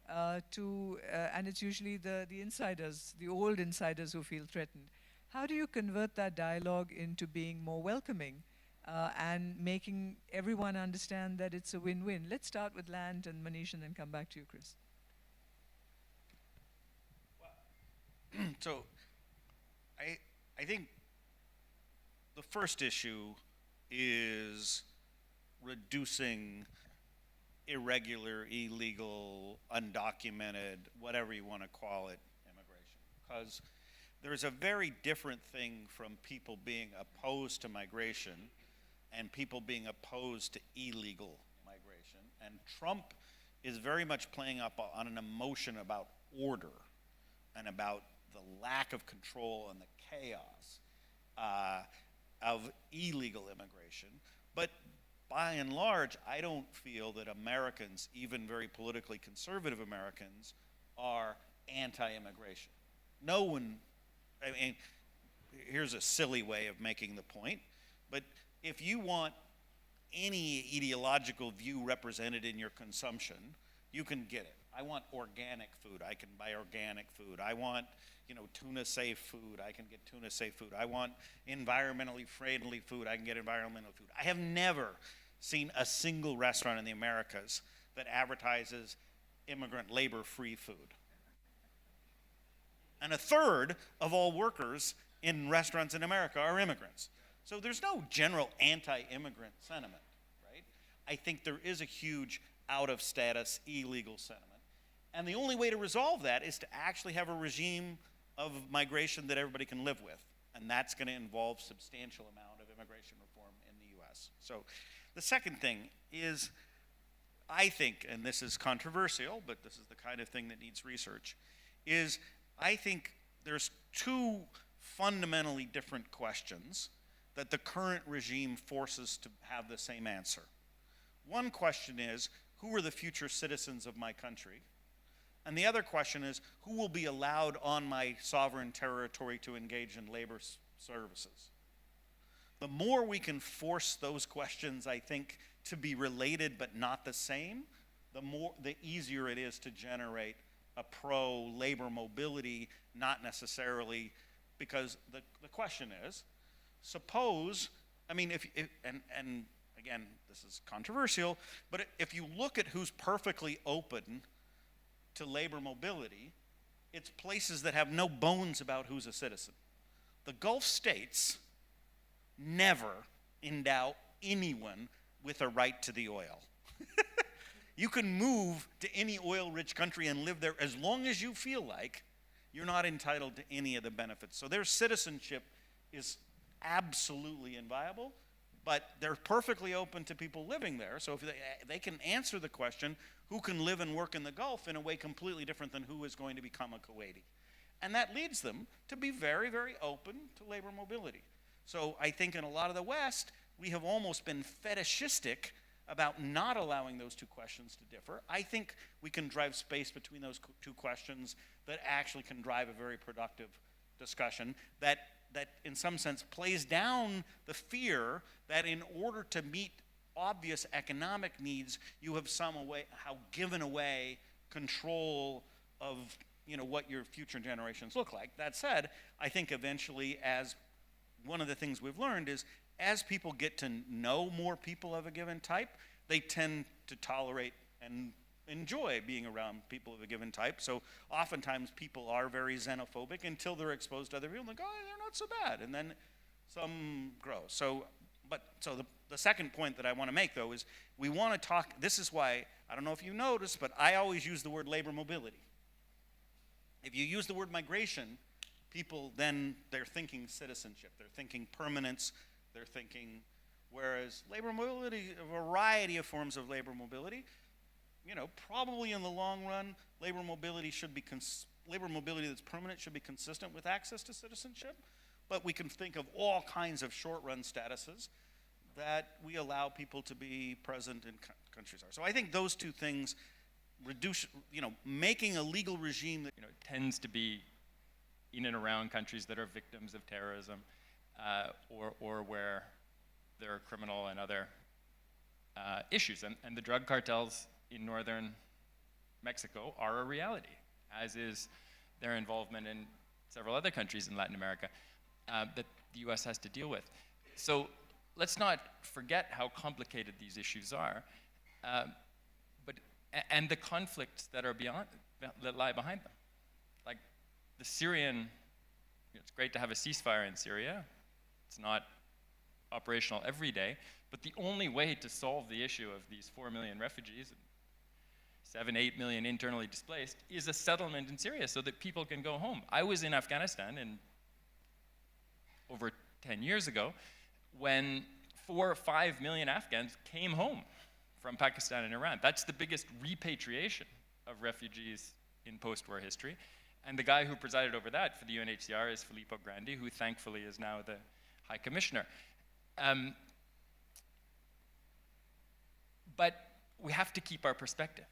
and it's usually the insiders, the old insiders who feel threatened. How do you convert that dialogue into being more welcoming and making everyone understand that it's a win-win? Let's start with Lant and Manish and then come back to you, Chris. So I think the first issue is reducing irregular, illegal, undocumented, whatever you want to call it, immigration. Because there's a very different thing from people being opposed to migration and people being opposed to illegal migration. And Trump is very much playing up on an emotion about order and about the lack of control and the chaos of illegal immigration. But by and large, I don't feel that Americans, even very politically conservative Americans, are anti-immigration. No one, I mean, here's a silly way of making the point, but if you want any ideological view represented in your consumption, you can get it. I want organic food, I can buy organic food. I want, you know, tuna-safe food, I can get tuna-safe food. I want environmentally friendly food, I can get environmental food. I have never seen a single restaurant in the Americas that advertises immigrant labor-free food. And a third of all workers in restaurants in America are immigrants. So there's no general anti-immigrant sentiment, right? I think there is a huge out-of-status illegal sentiment. And the only way to resolve that is to actually have a regime of migration that everybody can live with. And that's going to involve substantial amount of immigration reform in the US. So the second thing is, I think, and this is controversial, but this is the kind of thing that needs research, is I think there's two fundamentally different questions that the current regime forces to have the same answer. One question is, who are the future citizens of my country? And the other question is, who will be allowed on my sovereign territory to engage in labor services? The more we can force those questions, I think, to be related but not the same, the easier it is to generate a pro-labor mobility, not necessarily, because the question is, suppose, I mean, and again, this is controversial, but if you look at who's perfectly open to labor mobility, it's places that have no bones about who's a citizen. The Gulf states never endow anyone with a right to the oil. You can move to any oil-rich country and live there as long as you feel like. You're not entitled to any of the benefits. So their citizenship is absolutely inviolable, but they're perfectly open to people living there. So if they can answer the question, who can live and work in the Gulf in a way completely different than who is going to become a Kuwaiti? And that leads them to be very, very open to labor mobility. So I think in a lot of the West, we have almost been fetishistic about not allowing those two questions to differ. I think we can drive space between those two questions that actually can drive a very productive discussion that in some sense plays down the fear that in order to meet obvious economic needs, you have somehow given away control of what your future generations look like. That said, I think eventually, as one of the things we've learned is, as people get to know more people of a given type, they tend to tolerate and enjoy being around people of a given type. So oftentimes people are very xenophobic until they're exposed to other people and like, oh, they're not so bad. And then some grow. So the second point that I want to make, though, is we want to talk, this is why, I don't know if you noticed, but I always use the word labor mobility. If you use the word migration, people then, they're thinking citizenship, they're thinking permanence, they're thinking, whereas labor mobility, a variety of forms of labor mobility, probably in the long run, labor mobility that's permanent should be consistent with access to citizenship, but we can think of all kinds of short-run statuses that we allow people to be present in countries are. So I think those two things reduce, making a legal regime that tends to be in and around countries that are victims of terrorism, or where there are criminal and other issues. And the drug cartels in northern Mexico are a reality, as is their involvement in several other countries in Latin America that the US has to deal with. So let's not forget how complicated these issues are, and the conflicts that lie behind them. Like the Syrian, it's great to have a ceasefire in Syria. It's not operational every day, but the only way to solve the issue of these 4 million refugees, 7, 8 million internally displaced, is a settlement in Syria so that people can go home. I was in Afghanistan over 10 years ago when 4 or 5 million Afghans came home from Pakistan and Iran. That's the biggest repatriation of refugees in post-war history. And the guy who presided over that for the UNHCR is Filippo Grandi, who thankfully is now the High Commissioner. But we have to keep our perspective.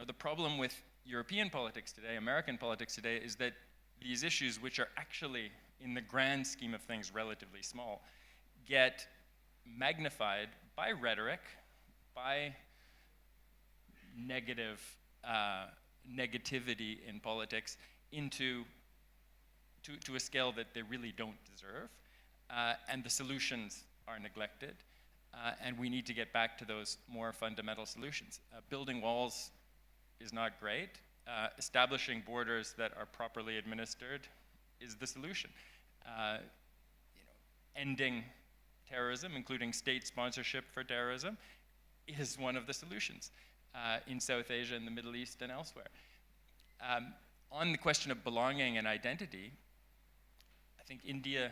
The problem with European politics today, American politics today, is that these issues, which are actually, in the grand scheme of things, relatively small, get magnified by rhetoric, by negativity in politics to a scale that they really don't deserve, and the solutions are neglected, and we need to get back to those more fundamental solutions. Building walls is not great. Establishing borders that are properly administered is the solution. Ending terrorism, including state sponsorship for terrorism, is one of the solutions in South Asia and the Middle East and elsewhere. On the question of belonging and identity, I think India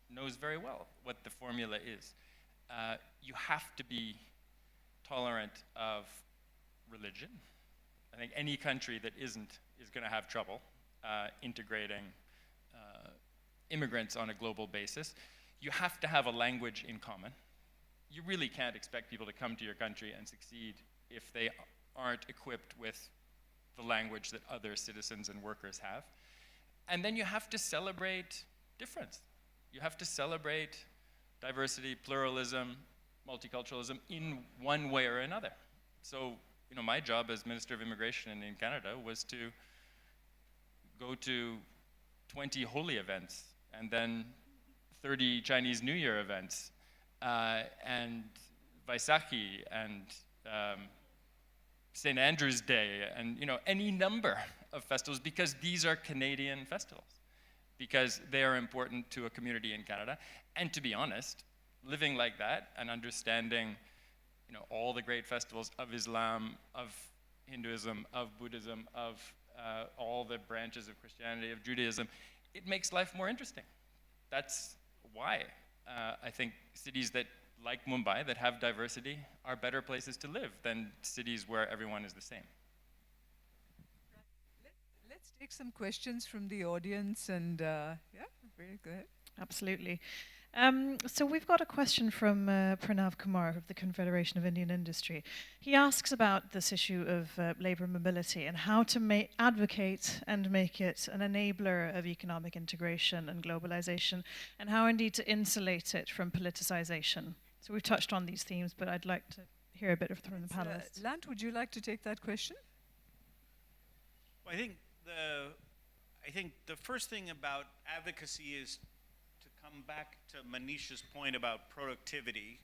knows very well what the formula is. You have to be tolerant of religion. I think any country that isn't is going to have trouble integrating immigrants on a global basis. You have to have a language in common. You really can't expect people to come to your country and succeed if they aren't equipped with the language that other citizens and workers have. And then you have to celebrate difference. You have to celebrate diversity, pluralism, multiculturalism in one way or another. So, my job as Minister of Immigration in Canada was to go to 20 holy events and then 30 Chinese New Year events and Vaisakhi and St. Andrew's Day and any number of festivals, because these are Canadian festivals, because they are important to a community in Canada. And to be honest, living like that and understanding all the great festivals of Islam, of Hinduism, of Buddhism, of all the branches of Christianity, of Judaism, it makes life more interesting. That's why I think cities like Mumbai, that have diversity, are better places to live than cities where everyone is the same. Let's take some questions from the audience, and yeah, very good. Absolutely. So we've got a question from Pranav Kumar of the Confederation of Indian Industry. He asks about this issue of labour mobility and how to advocate and make it an enabler of economic integration and globalization, and how indeed to insulate it from politicization. So we've touched on these themes, but I'd like to hear a bit from the panelists. Lant, would you like to take that question? Well, I think the first thing about advocacy is to come back to Manish's point about productivity.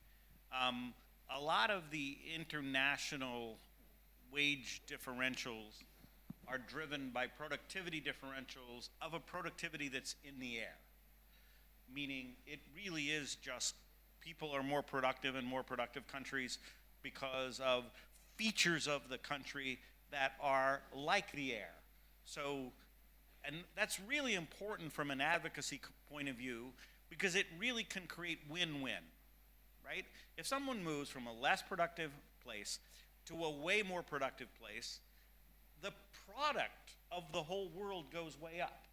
A lot of the international wage differentials are driven by productivity differentials of a productivity that's in the air. Meaning it really is just people are more productive in more productive countries because of features of the country that are like the air. So, and that's really important from an advocacy point of view because it really can create win-win, right? If someone moves from a less productive place to a way more productive place, the product of the whole world goes way up.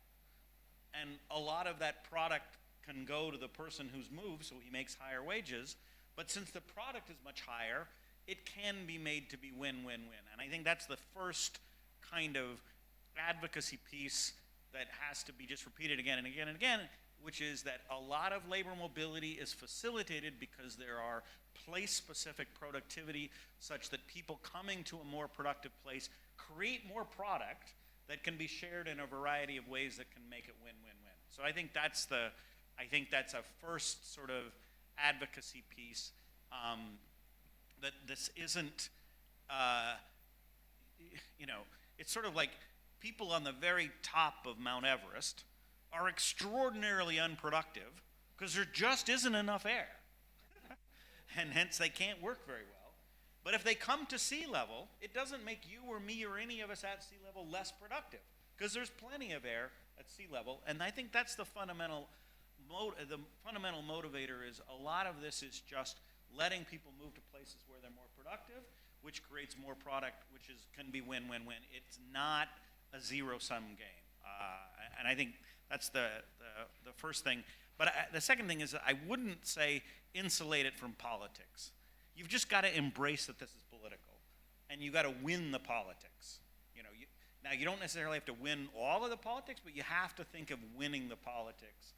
And a lot of that product can go to the person who's moved, so he makes higher wages. But since the product is much higher, it can be made to be win-win-win. And I think that's the first kind of advocacy piece that has to be just repeated again and again and again, which is that a lot of labor mobility is facilitated because there are place-specific productivity such that people coming to a more productive place create more product that can be shared in a variety of ways that can make it win-win-win. So I think that's a first sort of advocacy piece, that this isn't, it's sort of like people on the very top of Mount Everest are extraordinarily unproductive because there just isn't enough air. And hence they can't work very well. But if they come to sea level, it doesn't make you or me or any of us at sea level less productive because there's plenty of air at sea level. And I think that's the fundamental motivator is a lot of this is just letting people move to places where they're more productive, which creates more product, which can be win-win-win. It's not a zero-sum game. And I think that's the first thing. But the second thing is that I wouldn't say insulate it from politics. You've just got to embrace that this is political, and you've got to win the politics. Now, you don't necessarily have to win all of the politics, but you have to think of winning the politics.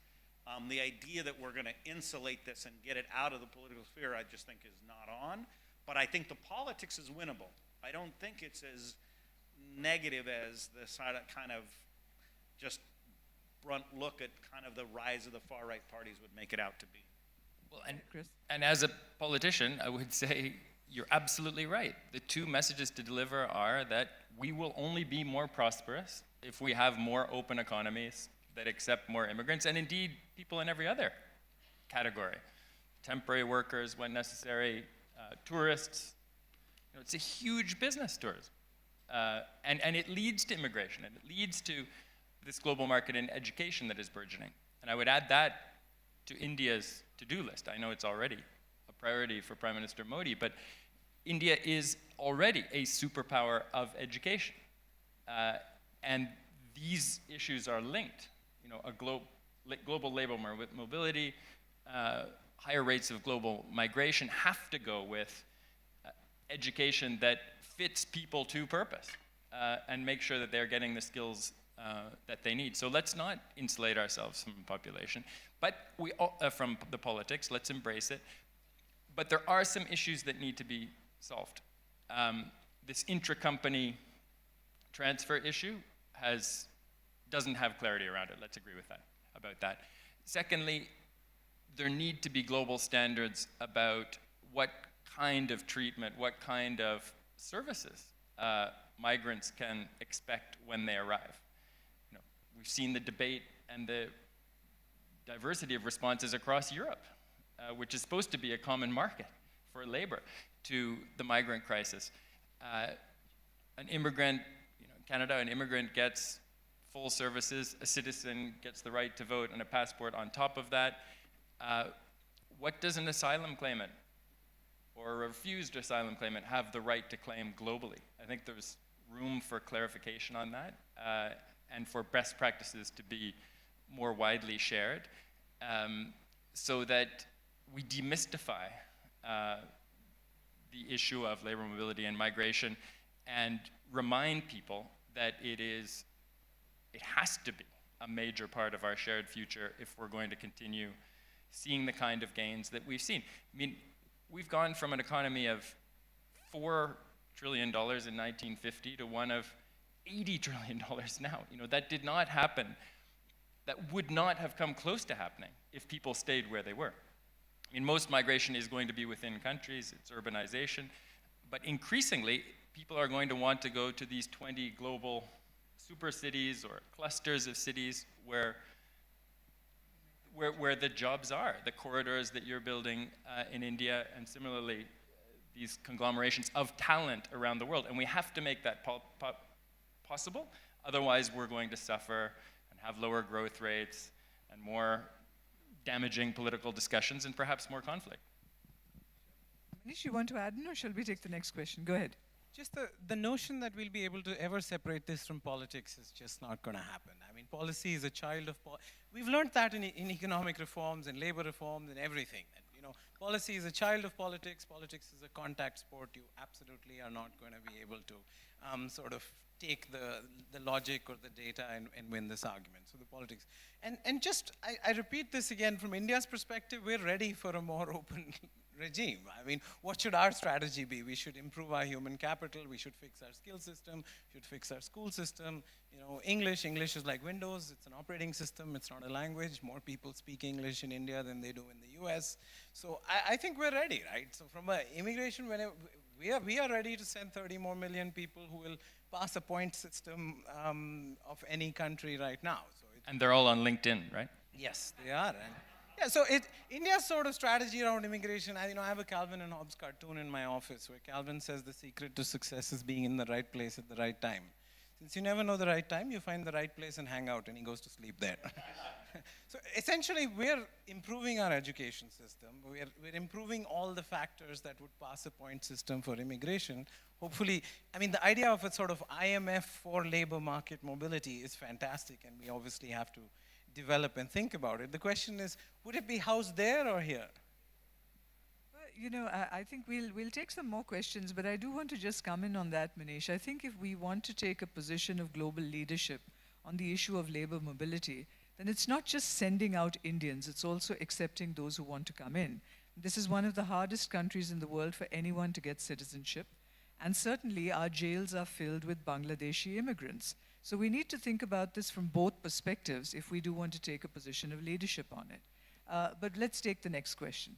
The idea that we're going to insulate this and get it out of the political sphere, I just think is not on. But I think the politics is winnable. I don't think it's as negative as this kind of just brunt look at kind of the rise of the far-right parties would make it out to be. Well, and as a politician, I would say you're absolutely right. The two messages to deliver are that we will only be more prosperous if we have more open economies that accept more immigrants, and indeed people in every other category. Temporary workers when necessary, tourists. It's a huge business, tourism. And it leads to immigration, and it leads to this global market in education that is burgeoning. And I would add that to India's to-do list. I know it's already a priority for Prime Minister Modi, but India is already a superpower of education. And these issues are linked. A global labor mobility, higher rates of global migration have to go with education that fits people to purpose and make sure that they're getting the skills that they need. So let's not insulate ourselves from population, but from the politics. Let's embrace it. But there are some issues that need to be solved. This intra-company transfer issue doesn't have clarity around it. Let's agree about that. Secondly, there need to be global standards about what kind of treatment, what kind of services migrants can expect when they arrive. We've seen the debate and the diversity of responses across Europe, which is supposed to be a common market for labor, to the migrant crisis. An immigrant, in Canada, an immigrant gets full services, a citizen gets the right to vote and a passport on top of that. What does an asylum claimant or a refused asylum claimant have the right to claim globally? I think there's room for clarification on that and for best practices to be more widely shared. so that we demystify the issue of labor mobility and migration and remind people that it has to be a major part of our shared future if we're going to continue seeing the kind of gains that we've seen. I mean, we've gone from an economy of $4 trillion in 1950 to one of $80 trillion now. You know, that did not happen. That would not have come close to happening if people stayed where they were. I mean, most migration is going to be within countries, it's urbanization, but increasingly, people are going to want to go to these 20 global super cities or clusters of cities where the jobs are, the corridors that you're building in India, and similarly, these conglomerations of talent around the world. And we have to make that possible, otherwise we're going to suffer and have lower growth rates and more damaging political discussions and perhaps more conflict. Manish, you want to add in, or shall we take the next question? Go ahead. Just the notion that we'll be able to ever separate this from politics is just not going to happen. I mean, policy is a child of we've learned that in economic reforms and labor reforms and everything. And, you know, policy is a child of politics. Politics is a contact sport. You absolutely are not going to be able to sort of take the logic or the data and win this argument. So the politics. And just, I repeat this again, from India's perspective, we're ready for a more open regime. I mean, what should our strategy be? We should improve our human capital. We should fix our skill system. We should fix our school system. You know, English is like Windows. It's an operating system. It's not a language. More people speak English in India than they do in the US. So I think we're ready, right? So from immigration, we are ready to send 30 more million people who will pass a point system of any country right now. So and they're all on LinkedIn, right? Yes, they are. And yeah, so India's sort of strategy around immigration, I have a Calvin and Hobbes cartoon in my office where Calvin says the secret to success is being in the right place at the right time. Since you never know the right time, you find the right place and hang out, and he goes to sleep there. So essentially, we're improving our education system. We're improving all the factors that would pass a point system for immigration. Hopefully, I mean, the idea of a sort of IMF for labor market mobility is fantastic, and we obviously have to develop and think about it. The question is, would it be housed there or here? Well, you know, I think we'll take some more questions, but I do want to just come in on that, Manish. I think if we want to take a position of global leadership on the issue of labor mobility, then it's not just sending out Indians, it's also accepting those who want to come in. This is one of the hardest countries in the world for anyone to get citizenship, and certainly our jails are filled with Bangladeshi immigrants. So we need to think about this from both perspectives if we do want to take a position of leadership on it. But let's take the next question.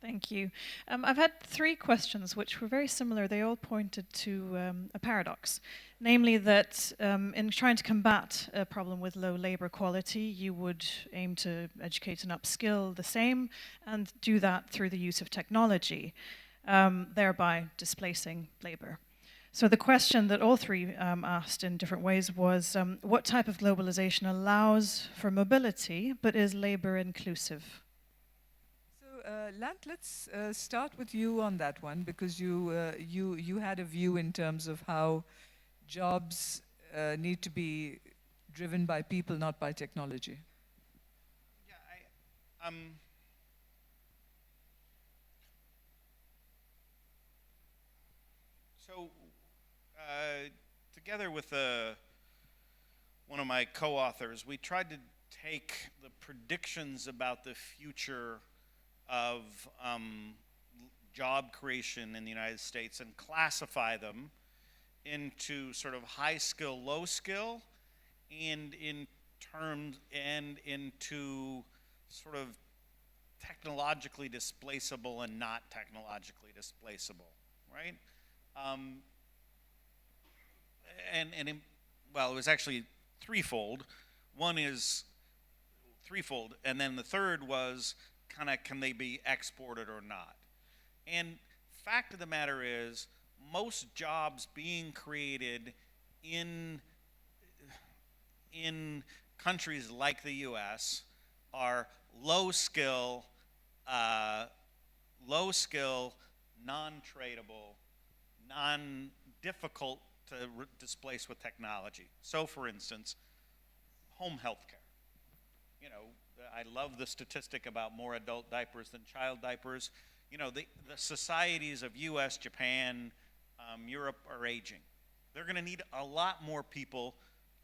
Thank you. I've had 3 questions which were very similar. They all pointed to a paradox, namely that in trying to combat a problem with low labor quality, you would aim to educate and upskill the same and do that through the use of technology, thereby displacing labor. So the question that all 3 asked in different ways was, what type of globalization allows for mobility but is labor inclusive? Lant, let's start with you on that one, because you had a view in terms of how jobs need to be driven by people, not by technology. Yeah, so together with one of my co-authors, we tried to take the predictions about the future of job creation in the United States and classify them into sort of high skill, low skill, and into sort of technologically displaceable and not technologically displaceable, right? Well, it was actually threefold. One is threefold, and then the third was kind of, can they be exported or not? And fact of the matter is, most jobs being created in countries like the US are low skill, non-tradable, difficult to displace with technology. So for instance, home health care. You know, I love the statistic about more adult diapers than child diapers. You know, the societies of US, Japan, Europe are aging. They're going to need a lot more people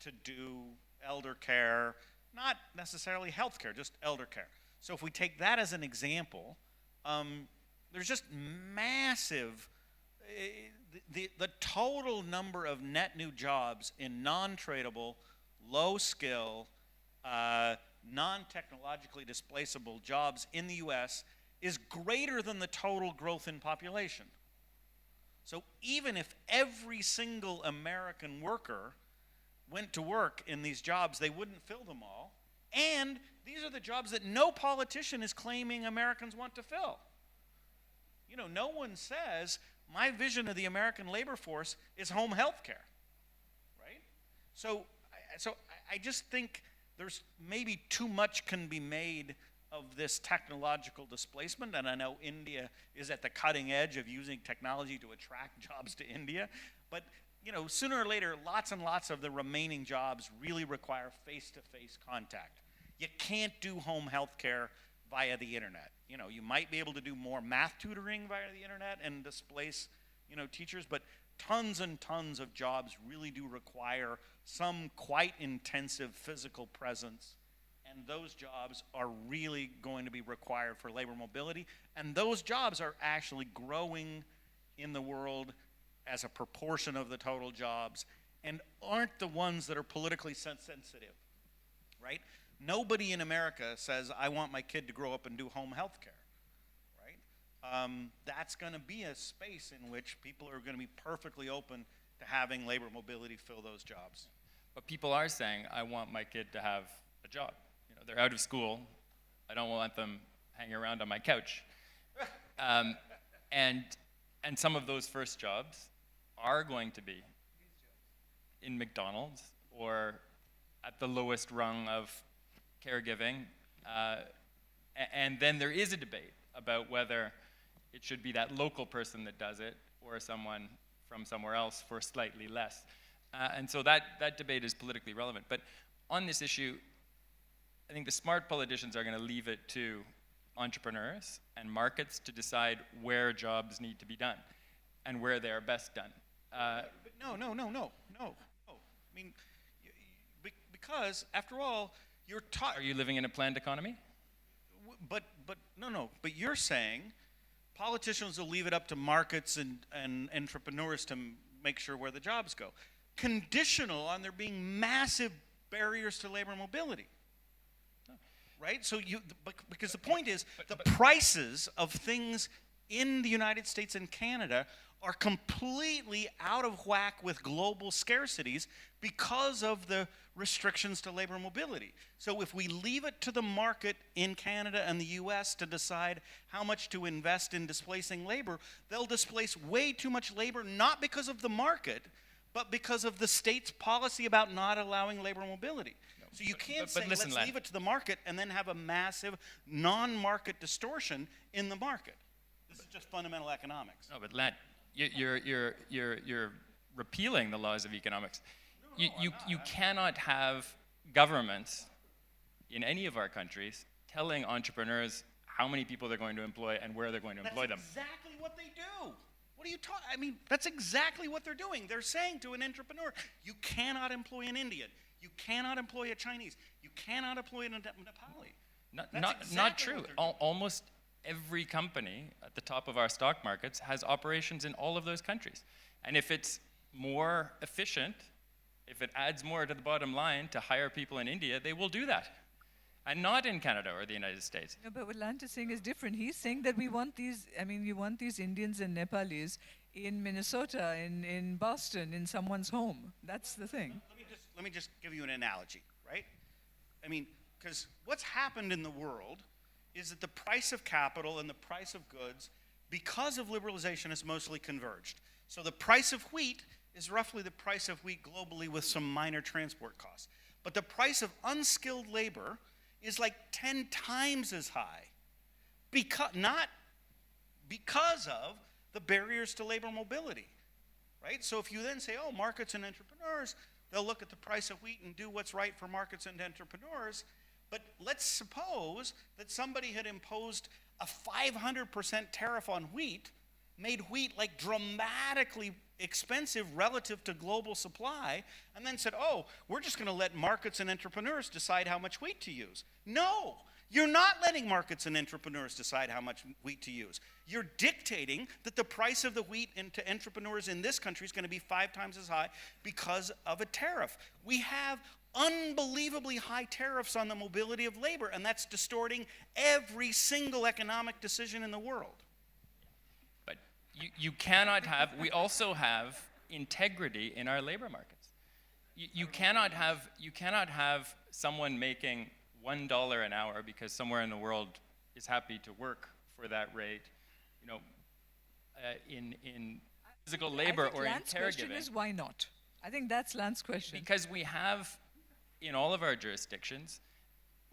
to do elder care, not necessarily health care, just elder care. So if we take that as an example, there's just massive, the total number of net new jobs in non-tradable, low skill, non-technologically displaceable jobs in the US is greater than the total growth in population. So even if every single American worker went to work in these jobs, they wouldn't fill them all. And these are the jobs that no politician is claiming Americans want to fill. You know, no one says, my vision of the American labor force is home health care, right? So I just think there's maybe too much can be made of this technological displacement, and I know India is at the cutting edge of using technology to attract jobs to India, but you know, sooner or later, lots and lots of the remaining jobs really require face-to-face contact. You can't do home health care via the internet. You know, you might be able to do more math tutoring via the internet and displace, you know, teachers, but tons and tons of jobs really do require some quite intensive physical presence, and those jobs are really going to be required for labor mobility, and those jobs are actually growing in the world as a proportion of the total jobs, and aren't the ones that are politically sensitive, right? Nobody in America says, I want my kid to grow up and do home health care, right? That's going to be a space in which people are going to be perfectly open to having labor mobility fill those jobs. But people are saying, I want my kid to have a job. You know, they're out of school. I don't want them hanging around on my couch. And some of those first jobs are going to be in McDonald's or at the lowest rung of caregiving. And then there is a debate about whether it should be that local person that does it or someone from somewhere else for slightly less. And so that debate is politically relevant. But on this issue, I think the smart politicians are going to leave it to entrepreneurs and markets to decide where jobs need to be done and where they are best done. But no. I mean, because after all, you're taught. Are you living in a planned economy? But you're saying politicians will leave it up to markets and entrepreneurs to make sure where the jobs go, conditional on there being massive barriers to labor mobility. Right? So because the point is, the prices of things in the United States and Canada are completely out of whack with global scarcities because of the restrictions to labor mobility. So if we leave it to the market in Canada and the US to decide how much to invest in displacing labor, they'll displace way too much labor, not because of the market, but because of the state's policy about not allowing labor mobility. So you can't say, let's leave it to the market and then have a massive non-market distortion in the market. This is just fundamental economics. No, but Lant, you're repealing the laws of economics. You cannot have governments in any of our countries telling entrepreneurs how many people they're going to employ and where they're going to employ them. That's exactly what they do. What are you talking? I mean, that's exactly what they're doing. They're saying to an entrepreneur, you cannot employ an Indian. You cannot employ a Chinese. You cannot employ a Nepali. Not true. Almost every company at the top of our stock markets has operations in all of those countries. And if it's more efficient, if it adds more to the bottom line to hire people in India, they will do that. And not in Canada or the United States. No, but what Lant is saying is different. He's saying that we want these Indians and Nepalis in Minnesota, in Boston, in someone's home. That's the thing. Let me just give you an analogy, right? I mean, because what's happened in the world is that the price of capital and the price of goods, because of liberalization, has mostly converged. So the price of wheat is roughly the price of wheat globally with some minor transport costs. But the price of unskilled labor is like 10 times as high, not because of the barriers to labor mobility, right? So if you then say, oh, markets and entrepreneurs, they'll look at the price of wheat and do what's right for markets and entrepreneurs, But let's suppose that somebody had imposed a 500% tariff on wheat, made wheat like dramatically expensive relative to global supply, and then said, oh, we're just going to let markets and entrepreneurs decide how much wheat to use. No, you're not letting markets and entrepreneurs decide how much wheat to use. You're dictating that the price of the wheat to entrepreneurs in this country is going to be 5 times as high because of a tariff. We have unbelievably high tariffs on the mobility of labor, and that's distorting every single economic decision in the world. But you cannot have, we also have integrity in our labor markets. You cannot have someone making $1 an hour because somewhere in the world is happy to work for that rate, you know, in physical labor or in Lant's caregiving. question is why not? I think that's Lant's question. Because we have, in all of our jurisdictions,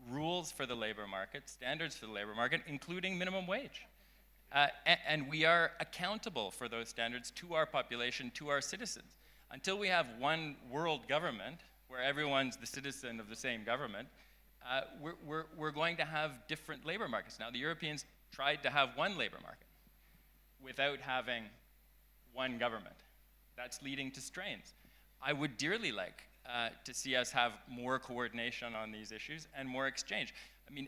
rules for the labor market, standards for the labor market, including minimum wage. And we are accountable for those standards to our population, to our citizens. Until we have one world government, where everyone's the citizen of the same government, we're going to have different labor markets. Now, the Europeans tried to have one labor market without having one government. That's leading to strains. I would dearly like to see us have more coordination on these issues and more exchange. I mean,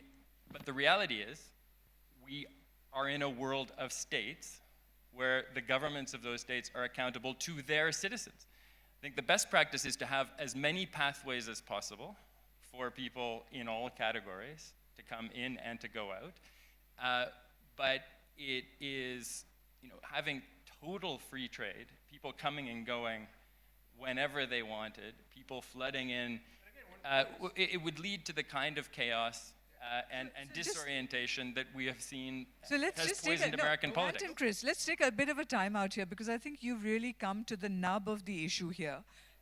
but the reality is, we are in a world of states where the governments of those states are accountable to their citizens. I think the best practice is to have as many pathways as possible for people in all categories to come in and to go out. But it is, you know, having total free trade, people coming and going whenever they wanted, people flooding in, it would lead to the kind of chaos and disorientation that we have seen has poisoned American politics. Lant and Chris, let's take a bit of a time out here because I think you've really come to the nub of the issue here.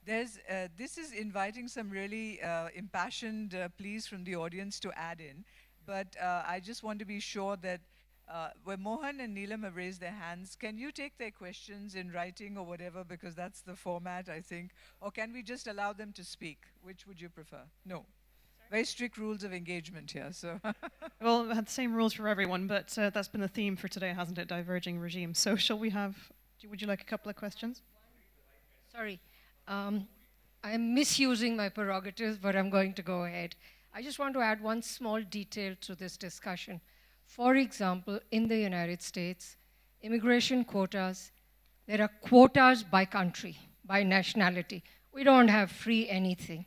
This is inviting some really impassioned pleas from the audience to add in, but I just want to be sure that where Mohan and Neelam have raised their hands, can you take their questions in writing or whatever, because that's the format, I think, or can we just allow them to speak? Which would you prefer? No. Very strict rules of engagement here, so. Well, we had the same rules for everyone, but that's been the theme for today, hasn't it? Diverging regime. So shall we have, would you like a couple of questions? Sorry. I'm misusing my prerogatives, but I'm going to go ahead. I just want to add one small detail to this discussion. For example, in the United States, immigration quotas, there are quotas by country, by nationality. We don't have free anything.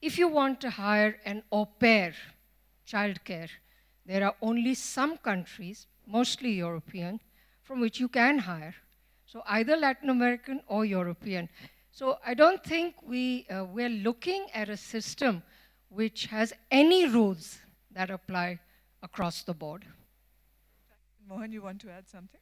If you want to hire an au pair, childcare, there are only some countries, mostly European, from which you can hire. So either Latin American or European. So I don't think we're looking at a system which has any rules that apply across the board. Mohan, you want to add something?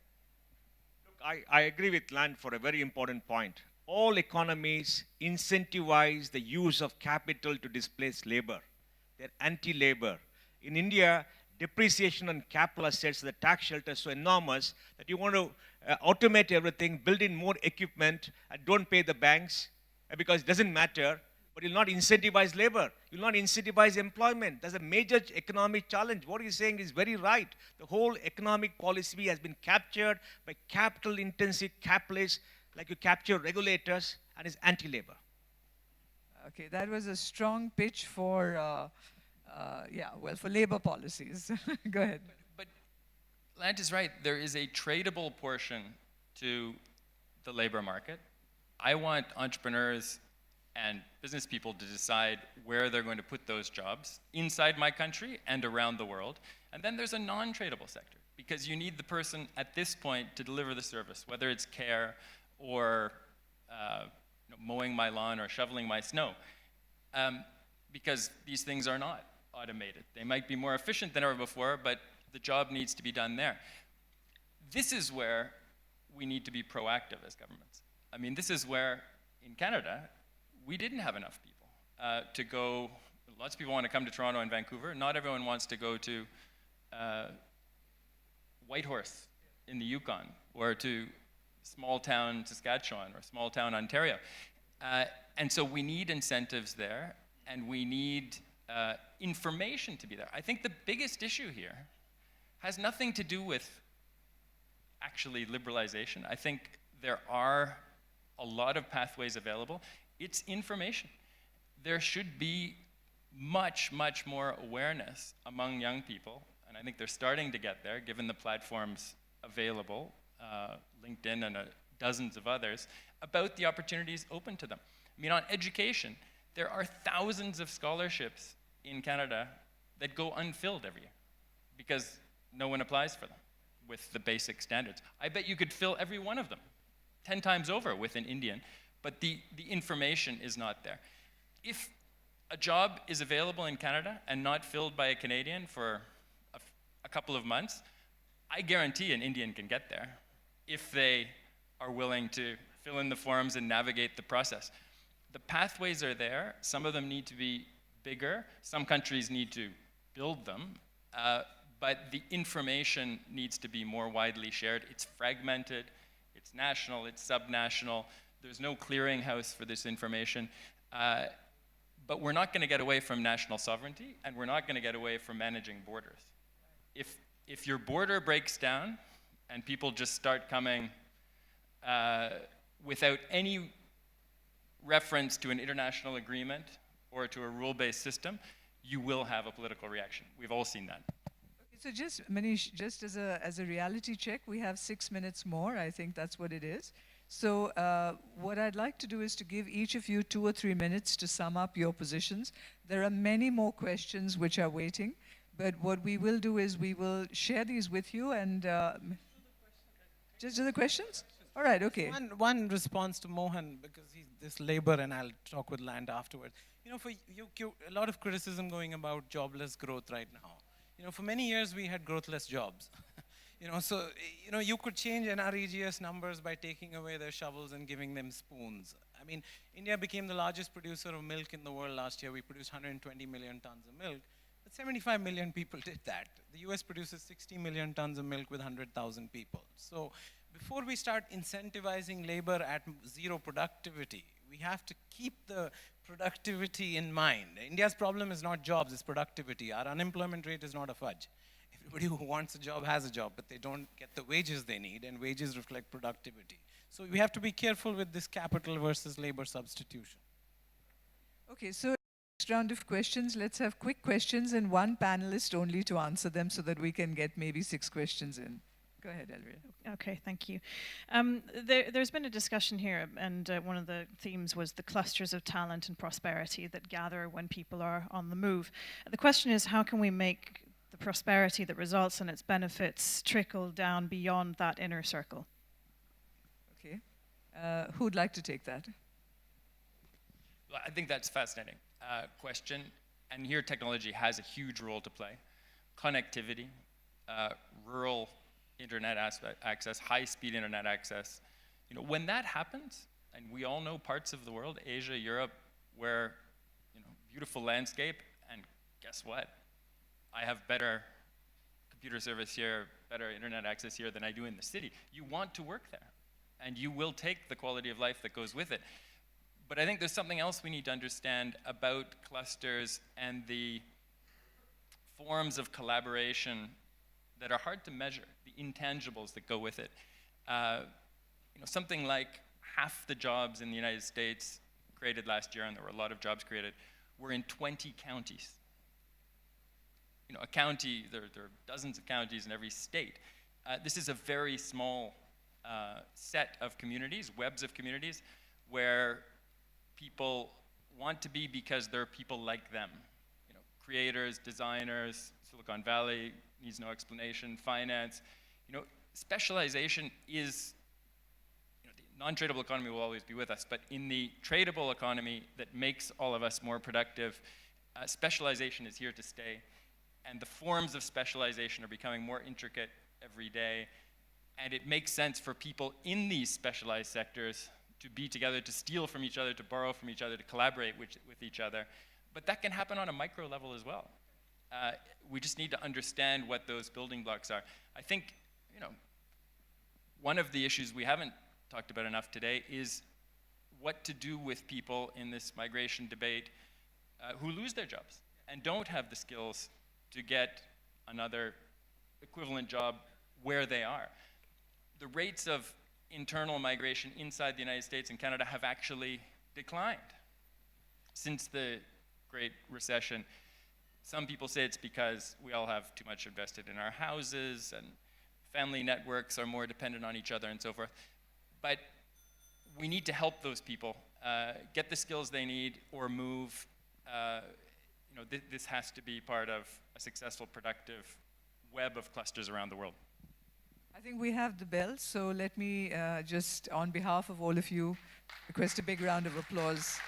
Look, I agree with Lant for a very important point. All economies incentivize the use of capital to displace labor. They're anti-labor. In India, depreciation on capital assets, the tax shelter is so enormous that you want to automate everything, build in more equipment, and don't pay the banks because it doesn't matter, but you'll not incentivize labor. You'll not incentivize employment. That's a major economic challenge. What he's saying is very right. The whole economic policy has been captured by capital-intensive capitalists, like you capture regulators, and is anti-labor. Okay, that was a strong pitch for, for labor policies. Go ahead. But Lant is right. There is a tradable portion to the labor market. I want entrepreneurs and business people to decide where they're going to put those jobs inside my country and around the world. And then there's a non-tradable sector, because you need the person at this point to deliver the service, whether it's care or mowing my lawn or shoveling my snow, because these things are not automated. They might be more efficient than ever before, but the job needs to be done there. This is where we need to be proactive as governments. I mean, this is where, in Canada, we didn't have enough people to go. Lots of people want to come to Toronto and Vancouver. Not everyone wants to go to Whitehorse in the Yukon, or to small town Saskatchewan or small town Ontario. And so we need incentives there, and we need information to be there. I think the biggest issue here has nothing to do with actually liberalization. I think there are a lot of pathways available. It's information. There should be much, much more awareness among young people, and I think they're starting to get there, given the platforms available, LinkedIn and dozens of others, about the opportunities open to them. I mean, on education, there are thousands of scholarships in Canada that go unfilled every year because no one applies for them with the basic standards. I bet you could fill every one of them 10 times over with an Indian, but the information is not there. If a job is available in Canada and not filled by a Canadian for a couple of months, I guarantee an Indian can get there if they are willing to fill in the forms and navigate the process. The pathways are there. Some of them need to be bigger. Some countries need to build them. But the information needs to be more widely shared. It's fragmented, it's national, it's subnational. There's no clearinghouse for this information. But we're not going to get away from national sovereignty, and we're not going to get away from managing borders. If your border breaks down and people just start coming without any reference to an international agreement or to a rule-based system, you will have a political reaction. We've all seen that. Okay, so just, Manish, just as a reality check, we have 6 minutes more. I think that's what it is. So what I'd like to do is to give each of you 2 or 3 minutes to sum up your positions. There are many more questions which are waiting, but what we will do is we will share these with you and just do the questions? All right, okay. One response to Mohan, because he's this labor, and I'll talk with Lant afterwards. You know, for you, a lot of criticism going about jobless growth right now. You know, for many years we had growthless jobs. You know, so, you know, you could change NREGS numbers by taking away their shovels and giving them spoons. I mean, India became the largest producer of milk in the world last year. We produced 120 million tons of milk, but 75 million people did that. The US produces 60 million tons of milk with 100,000 people. So before we start incentivizing labor at zero productivity, we have to keep the productivity in mind. India's problem is not jobs, it's productivity. Our unemployment rate is not a fudge. Everybody who wants a job has a job, but they don't get the wages they need, and wages reflect productivity. So we have to be careful with this capital versus labor substitution. Okay, so next round of questions, let's have quick questions and one panelist only to answer them so that we can get maybe 6 questions in. Go ahead, Elvira. Okay, thank you. There's been a discussion here, and one of the themes was the clusters of talent and prosperity that gather when people are on the move. The question is, how can we make the prosperity that results in its benefits trickle down beyond that inner circle? Okay. Who'd like to take that? Well, I think that's a fascinating question, and here technology has a huge role to play. Connectivity, rural internet access, high-speed internet access. You know, when that happens, and we all know parts of the world, Asia, Europe, where, you know, beautiful landscape, and guess what? I have better computer service here, better internet access here than I do in the city. You want to work there, and you will take the quality of life that goes with it. But I think there's something else we need to understand about clusters and the forms of collaboration that are hard to measure, the intangibles that go with it. You know, something like half the jobs in the United States created last year, and there were a lot of jobs created, were in 20 counties. You know, a county, there are dozens of counties in every state. This is a very small set of communities, webs of communities, where people want to be because there are people like them. You know, creators, designers, Silicon Valley needs no explanation, finance. You know, specialization is, you know, the non-tradable economy will always be with us, but in the tradable economy that makes all of us more productive, specialization is here to stay. And the forms of specialization are becoming more intricate every day. And it makes sense for people in these specialized sectors to be together, to steal from each other, to borrow from each other, to collaborate with each other. But that can happen on a micro level as well. We just need to understand what those building blocks are. I think, you know, one of the issues we haven't talked about enough today is what to do with people in this migration debate who lose their jobs. and don't have the skills to get another equivalent job where they are. The rates of internal migration inside the United States and Canada have actually declined since the Great Recession. Some people say it's because we all have too much invested in our houses and family networks are more dependent on each other and so forth. But we need to help those people get the skills they need or move. This has to be part of a successful, productive web of clusters around the world. I think we have the bell, so let me just, on behalf of all of you, request a big round of applause.